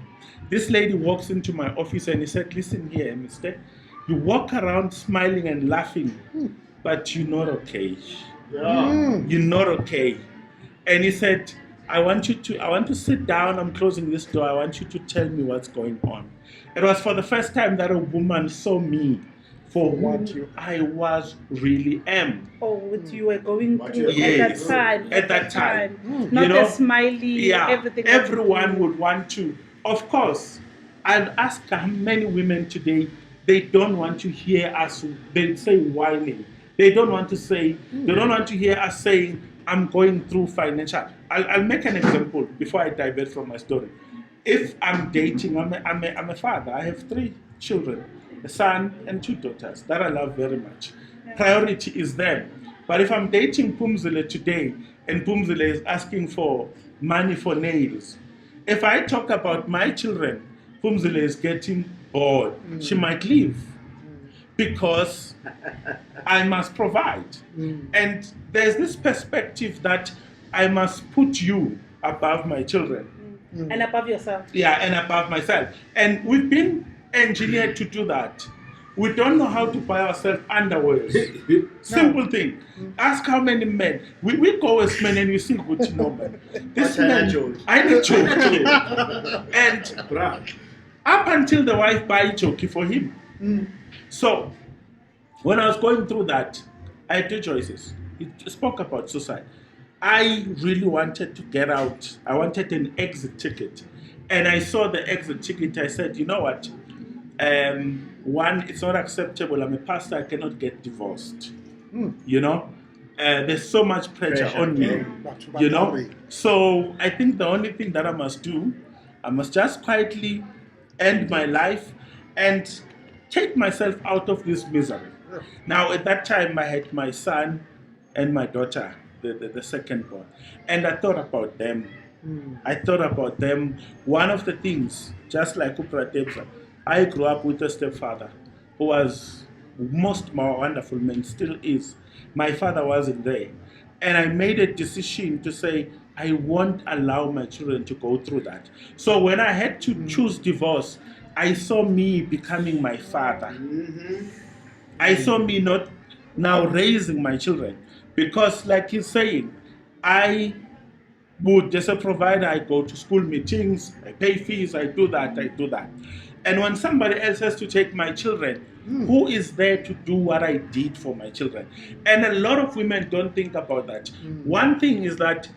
This lady walks into my office and he said, listen here, mister, you walk around smiling and laughing, but you're not okay. You're not okay. And he said, I want to sit down, I'm closing this door, I want you to tell me what's going on. It was for the first time that a woman saw me for what I was really am. Oh, what you were going through Yes, at that time. Not you know, a smiley, everything. Everyone would want to. Of course, I'd ask how many women today, they don't want to hear us, they say whining. They don't want to say, they don't want to hear us saying, I'm going through financial. I'll make an example before I divert from my story. If I'm dating, I'm a father. I have 3 children, a son and 2 daughters that I love very much. Priority is them. But if I'm dating Phumzile today and Phumzile is asking for money for nails, if I talk about my children, Phumzile is getting bored. She might leave because I must provide. And there's this perspective that I must put you above my children. And above yourself. Yeah, and above myself. And we've been engineered to do that. We don't know how to buy ourselves underwear. Simple thing. Ask how many men. We go as men and we see good men. This man, I need joke. And up until the wife buy jockey for him. So when I was going through that, I had 2 choices. It spoke about suicide. I really wanted to get out. I wanted an exit ticket. And I saw the exit ticket. I said, you know what? One, it's not acceptable. I'm a pastor. I cannot get divorced. You know? There's so much pressure on me. You know? So I think the only thing that I must do, I must just quietly end my life and take myself out of this misery. Now, at that time, I had my son and my daughter, the second born. And I thought about them. I thought about them. One of the things, just like Upra Tebza, I grew up with a stepfather who was most more wonderful man, still is. My father wasn't there. And I made a decision to say, I won't allow my children to go through that. So when I had to choose divorce, I saw me becoming my father. I saw me not now raising my children. Because like he's saying, I would, as a provider, I go to school meetings, I pay fees, I do that. And when somebody else has to take my children, who is there to do what I did for my children? And a lot of women don't think about that. One thing is that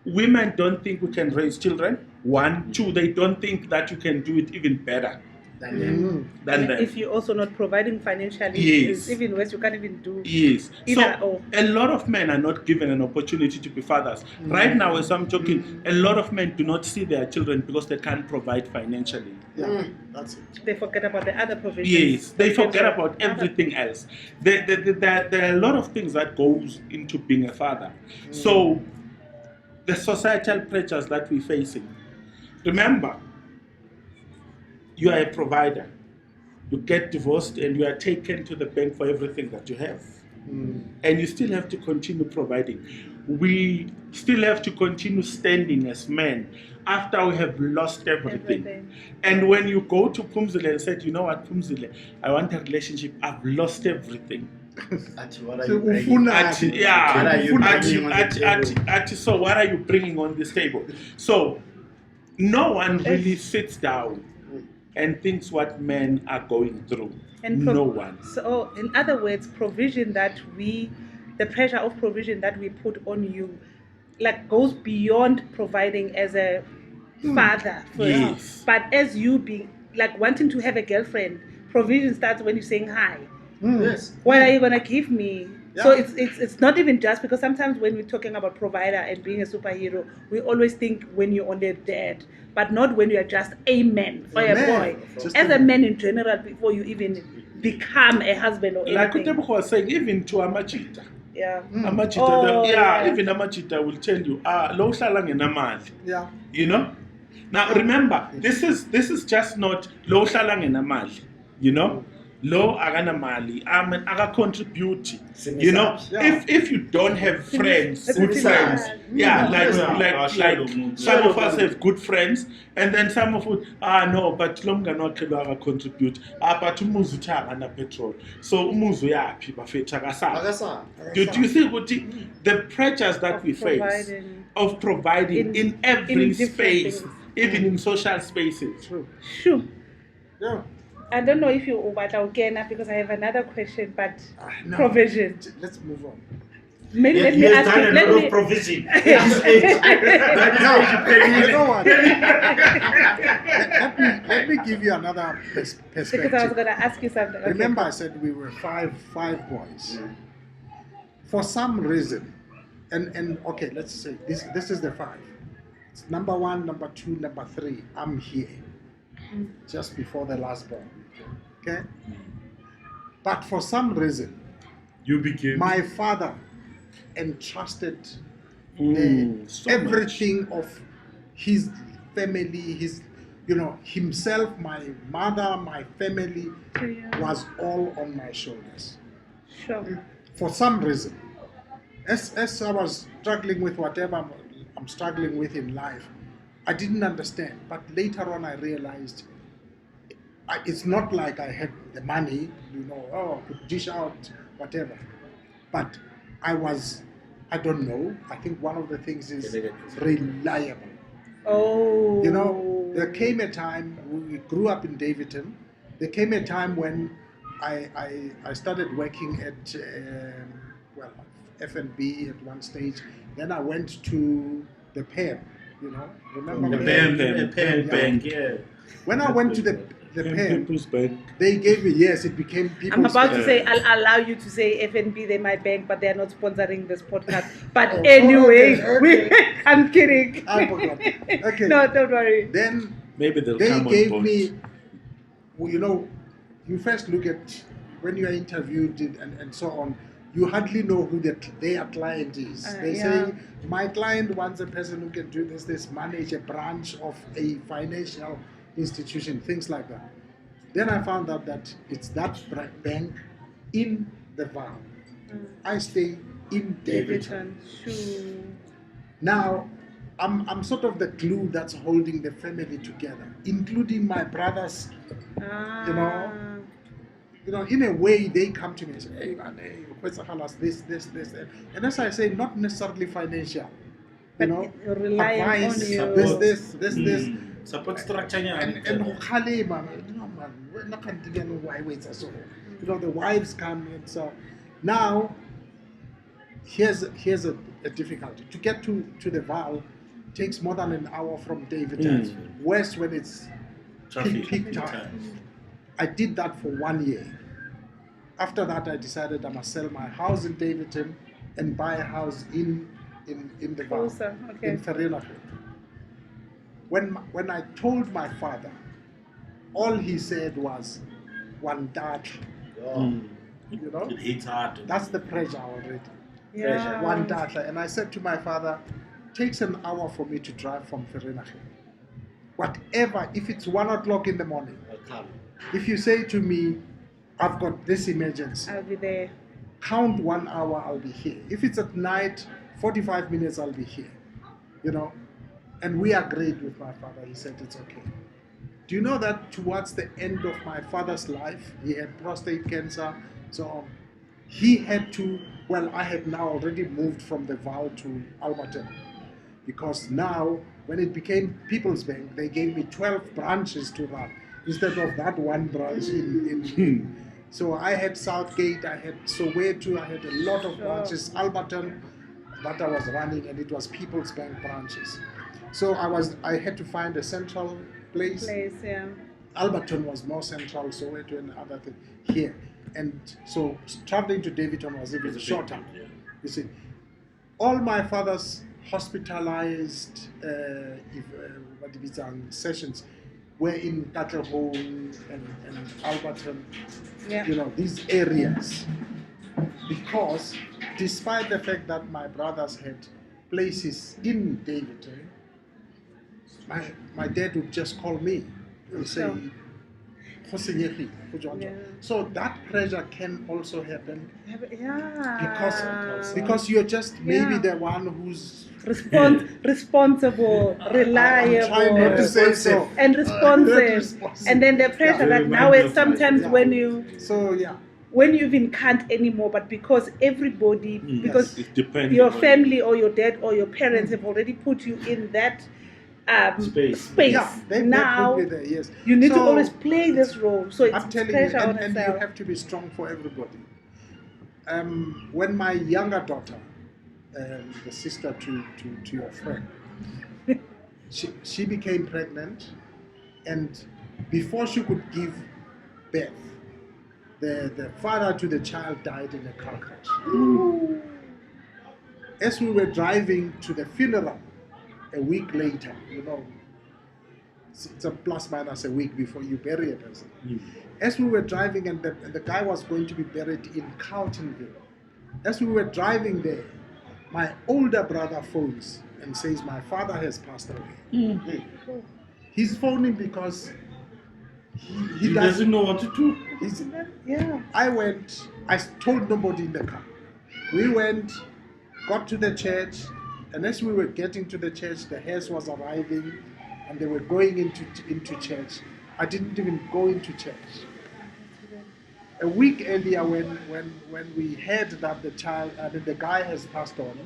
women don't think we can raise children. 1, 2, they don't think that you can do it even better than them. If you're also not providing financially, Yes. it's even worse, you can't even do Yes. either So or. a lot of men are not given an opportunity to be fathers. Right now, as I'm talking, a lot of men do not see their children because they can't provide financially. That's it. They forget about the other provisions. Yes, they forget Other- about everything else. There are a lot of things that goes into being a father. So the societal pressures that we're facing. Remember, you are a provider. You get divorced and you are taken to the bank for everything that you have. And you still have to continue providing. We still have to continue standing as men after we have lost everything. And when you go to Phumzile and said, you know what, Phumzile, I want a relationship, I've lost everything. What are So you bringing? ufuna- What are you bringing on the table? So what are you bringing on this table? So no one really sits down and thinks what men are going through. And No one. So, in other words, the pressure of provision that we put on you, like goes beyond providing as a father first. Yes. But as you being like wanting to have a girlfriend, provision starts when you're saying hi. Yes. What are you gonna give me? So Yeah. it's not even just because sometimes when we're talking about provider and being a superhero, we always think when you're on the dad, but not when you are just a man or a Man, boy. just As a a man. man in general, before you even become a husband or Like anything. Tebogo was saying, even to Amachita. Yeah. Amachita, Oh, yeah. even Amachita will tell you, lo uhlala ngenamali. Yeah. You know? Now remember, this is just not lo uhlala ngenamali. You know? Lo aganamali, aga contribute. You know, Yeah. if you don't have friends, That's good it. friends, yeah, Yeah. like some of us have good friends, and then some of us, no, but lomngani wakhe lo aga contribute. But umuzi uthanga na petrol. So umuzi uyaphi bafethu akasaphi. Akasa. Do you see what the pressures that Of we face providing. of providing in every in different space, things. even in social spaces? True. Sure. Yeah. I don't know if you again because I have another question, but No. provision. Let's move on. Maybe let He me has ask done you. a Let lot me. of provision at this age. You know what? let me give you another perspective. Because I was gonna ask you something. Okay. Remember, I said we were five boys. For some reason, and okay, let's say this is the five. It's number 1, number 2, number 3. I'm here, just before the last born. Okay, but for some reason, You became my father entrusted So everything of his family, himself, my mother, my family was all on my shoulders. Sure. For some reason, as I was struggling with whatever I'm struggling with in life, I didn't understand. But later on, I realized it's not like I had the money, could dish out whatever. But I don't know. I think one of the things is reliable. Oh. There came a time, we grew up in Davidton. There came a time when I started working at, F&B at one stage. Then I went to the PEM, remember the PEM? bank, yeah. When I went to the PEM, People's Bank. they gave me, yes, it became People's I'm about to Bank. say I'll allow you to say FNB, they might bank, but they're not sponsoring this podcast. But Oh, anyway, okay. I'm kidding. I forgot. Okay. No, don't worry. Then Maybe they'll they come on gave board. me, you first look at when you are interviewed and so on, you hardly know who their client is. They say, my client wants a person who can do this, manage a branch of a financial institution, things like that. Then I found out that it's that bank in the Val. I stay in Davidton. Sure. Now, I'm sort of the glue that's holding the family together, including my brothers. In a way, they come to me and say, hey, man, this. And as I say, not necessarily financial. But relying advice, on you. this. Support structure. And the wives come and so now here's a difficulty. To get to the Val takes more than an hour from Davidton. Worse when it's peak time. I did that for 1 year. After that, I decided I must sell my house in Davidton and buy a house in the Val, in Vereeniging. When I told my father, all he said was, "One dad." It hits hard. That's the pressure already. Yeah. One dad. And I said to my father, takes an hour for me to drive from Vereeniging. Whatever, if it's 1 o'clock in the morning, if you say to me, I've got this emergency, I'll be there. count 1 hour, I'll be here. If it's at night, 45 minutes, I'll be here. And we agreed with my father. He said, it's okay. Do you know that towards the end of my father's life, he had prostate cancer, so he had to, I had now already moved from the Val to Alberton, because now, when it became People's Bank, they gave me 12 branches to run. instead of that one branch in so I had Southgate, I had Soweto, I had a lot of branches, Alberton that I was running, and it was People's Bank branches. So I had to find a central place. Yeah. Alberton was more central, Soweto and other things here. And so traveling to Davidton was even shorter. Yeah. You see, all my father's hospitalized sessions were in Katlehong and Alberton, Yeah. you know, these areas. Because despite the fact that my brothers had places in Davidton, my dad would just call me and say, Sure. "Go senyegile, go jwang jwang." Yeah. So that pressure can also happen Yeah. because you're just maybe Yeah. the one who's Responsible, reliable, I'm trying not to say so. and Not responsive. responsive. And then the pressure Yeah. that now is sometimes Yeah. when you even can't anymore, but because everybody, because It depends. your family or your dad or your parents have already put you in that Space. Yeah, they now put me there, yes. you need to So, always play this role. So it's I'm telling you, pressure on and you yourself. have to be strong for everybody. When my younger daughter, the sister to your friend, she became pregnant, and before she could give birth, the father to the child died in a car crash. As we were driving to the funeral, a week later, you know, it's a plus minus a week before you bury a person. As we were driving, and the guy was going to be buried in Carltonville, as we were driving there, my older brother phones and says, "My father has passed away." He's phoning because he doesn't know what to do. Yeah. I told nobody in the car. We went, got to the church, and as we were getting to the church, the hearse was arriving, and they were going into church. I didn't even go into church. A week earlier, when we heard that the guy has passed on,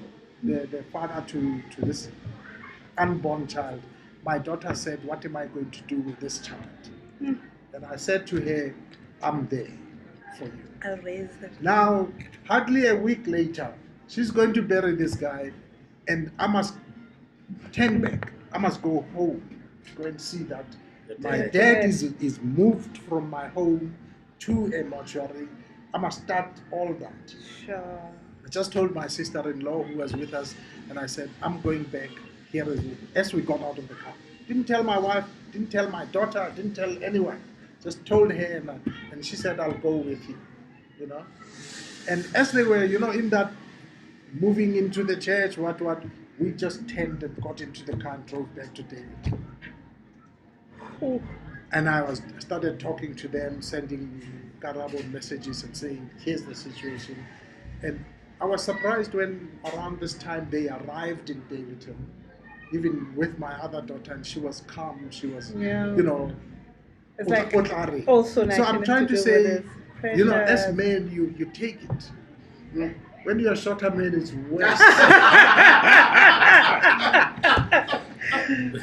the father to this unborn child, my daughter said, "What am I going to do with this child?" And I said to her, "I'm there for you." I'll raise them. Now, hardly a week later, she's going to bury this guy, and I must turn back. I must go home to go and see that my dad is moved from my home to a mortuary. I must start all that. Sure. I just told my sister-in-law who was with us, and I said, "I'm going back. Here is it." As we got out of the car, didn't tell my wife, didn't tell my daughter, didn't tell anyone. Just told her, and she said, "I'll go with you," you know. And as they were, you know, in that moving into the church, we just turned and got into the car and drove back to David. And I started talking to them, sending Karabo messages and saying, "Here's the situation." And I was surprised when around this time they arrived in Davidton, even with my other daughter, and she was calm. She was, you know, It's like otlare. also So I'm trying to do say, with this you know, pressure. as men, you take it. When you're a shorter man, it's worse.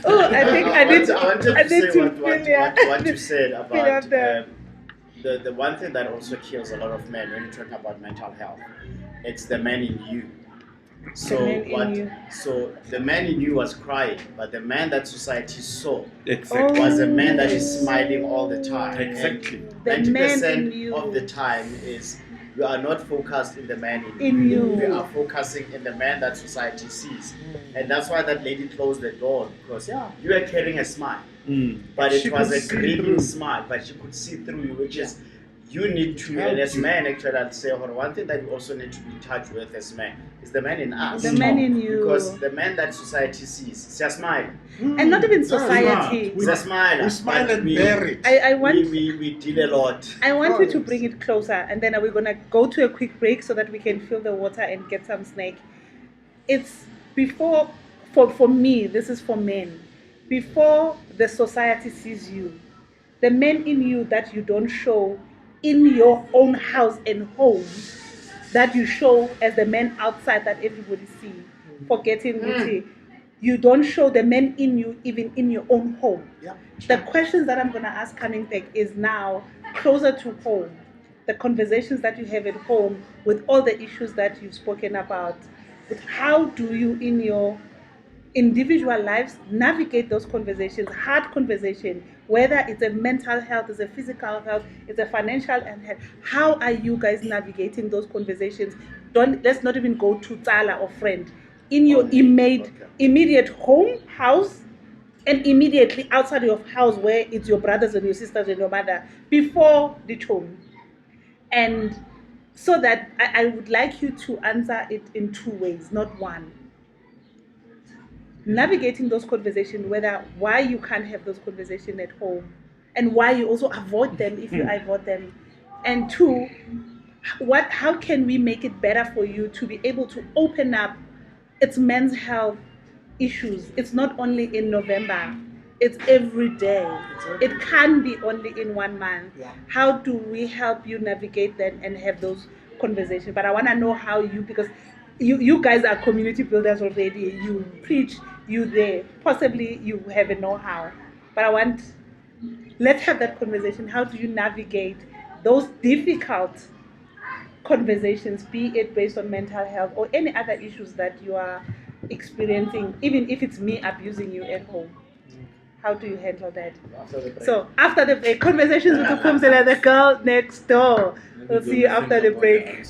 Oh, I think I need to. I wanted I to need say to what you said fill about up the- the one thing that also kills a lot of men when you're talking about mental health. It's the man in you. So man in you. So the man in you was crying, but the man that society saw Exactly. was a man that is smiling all the time. Exactly. The man 90% in you. of the time is you are not focused in the man In you. We are focusing in the man that society sees. And that's why that lady closed the door, because you are carrying a smile. But She it was could a see grieving through. smile, but she could see through you, which is you need to, and as men, actually, I'd say, one thing that we also need to be in touch with as men is the man in us. The man in you. Because the man that society sees, it's a smile. And not even society. It's a smile. We smile but and bear it. I want we deal a lot. I want you to bring it closer, and then we're gonna go to a quick break so that we can fill the water and get some snack. It's before for me. This is for men. Before the society sees you, the men in you that you don't show in your own house and home, that you show as the men outside that everybody see. Forgetting Muzi. you don't show the men in you even in your own home. Yeah. The questions that I'm going to ask coming back is now closer to home. The conversations that you have at home with all the issues that you've spoken about. With how do you in your individual lives navigate those conversations, hard conversation, whether it's a mental health, it's a physical health, it's a financial health. How are you guys navigating those conversations? Let's not even go to Tala or friend. In your immediate home, house, and immediately outside your house where it's your brothers and your sisters and your mother before the home. And so that I would like you to answer it in two ways, not one. Navigating those conversations, why you can't have those conversations at home and why you also avoid them if you avoid them. And two, how can we make it better for you to be able to open up its men's health issues? It's not only in November, it's every day. It can't be only in 1 month. Yeah. How do we help you navigate that and have those conversations? But I want to know how you, because you guys are community builders already. You preach, you there. Possibly you have a know-how. But let's have that conversation. How do you navigate those difficult conversations, be it based on mental health or any other issues that you are experiencing, even if it's me abusing you at home? How do you handle that? After the break. So after the break, conversations with the Phumzile, the girl next door. We'll see you after the break.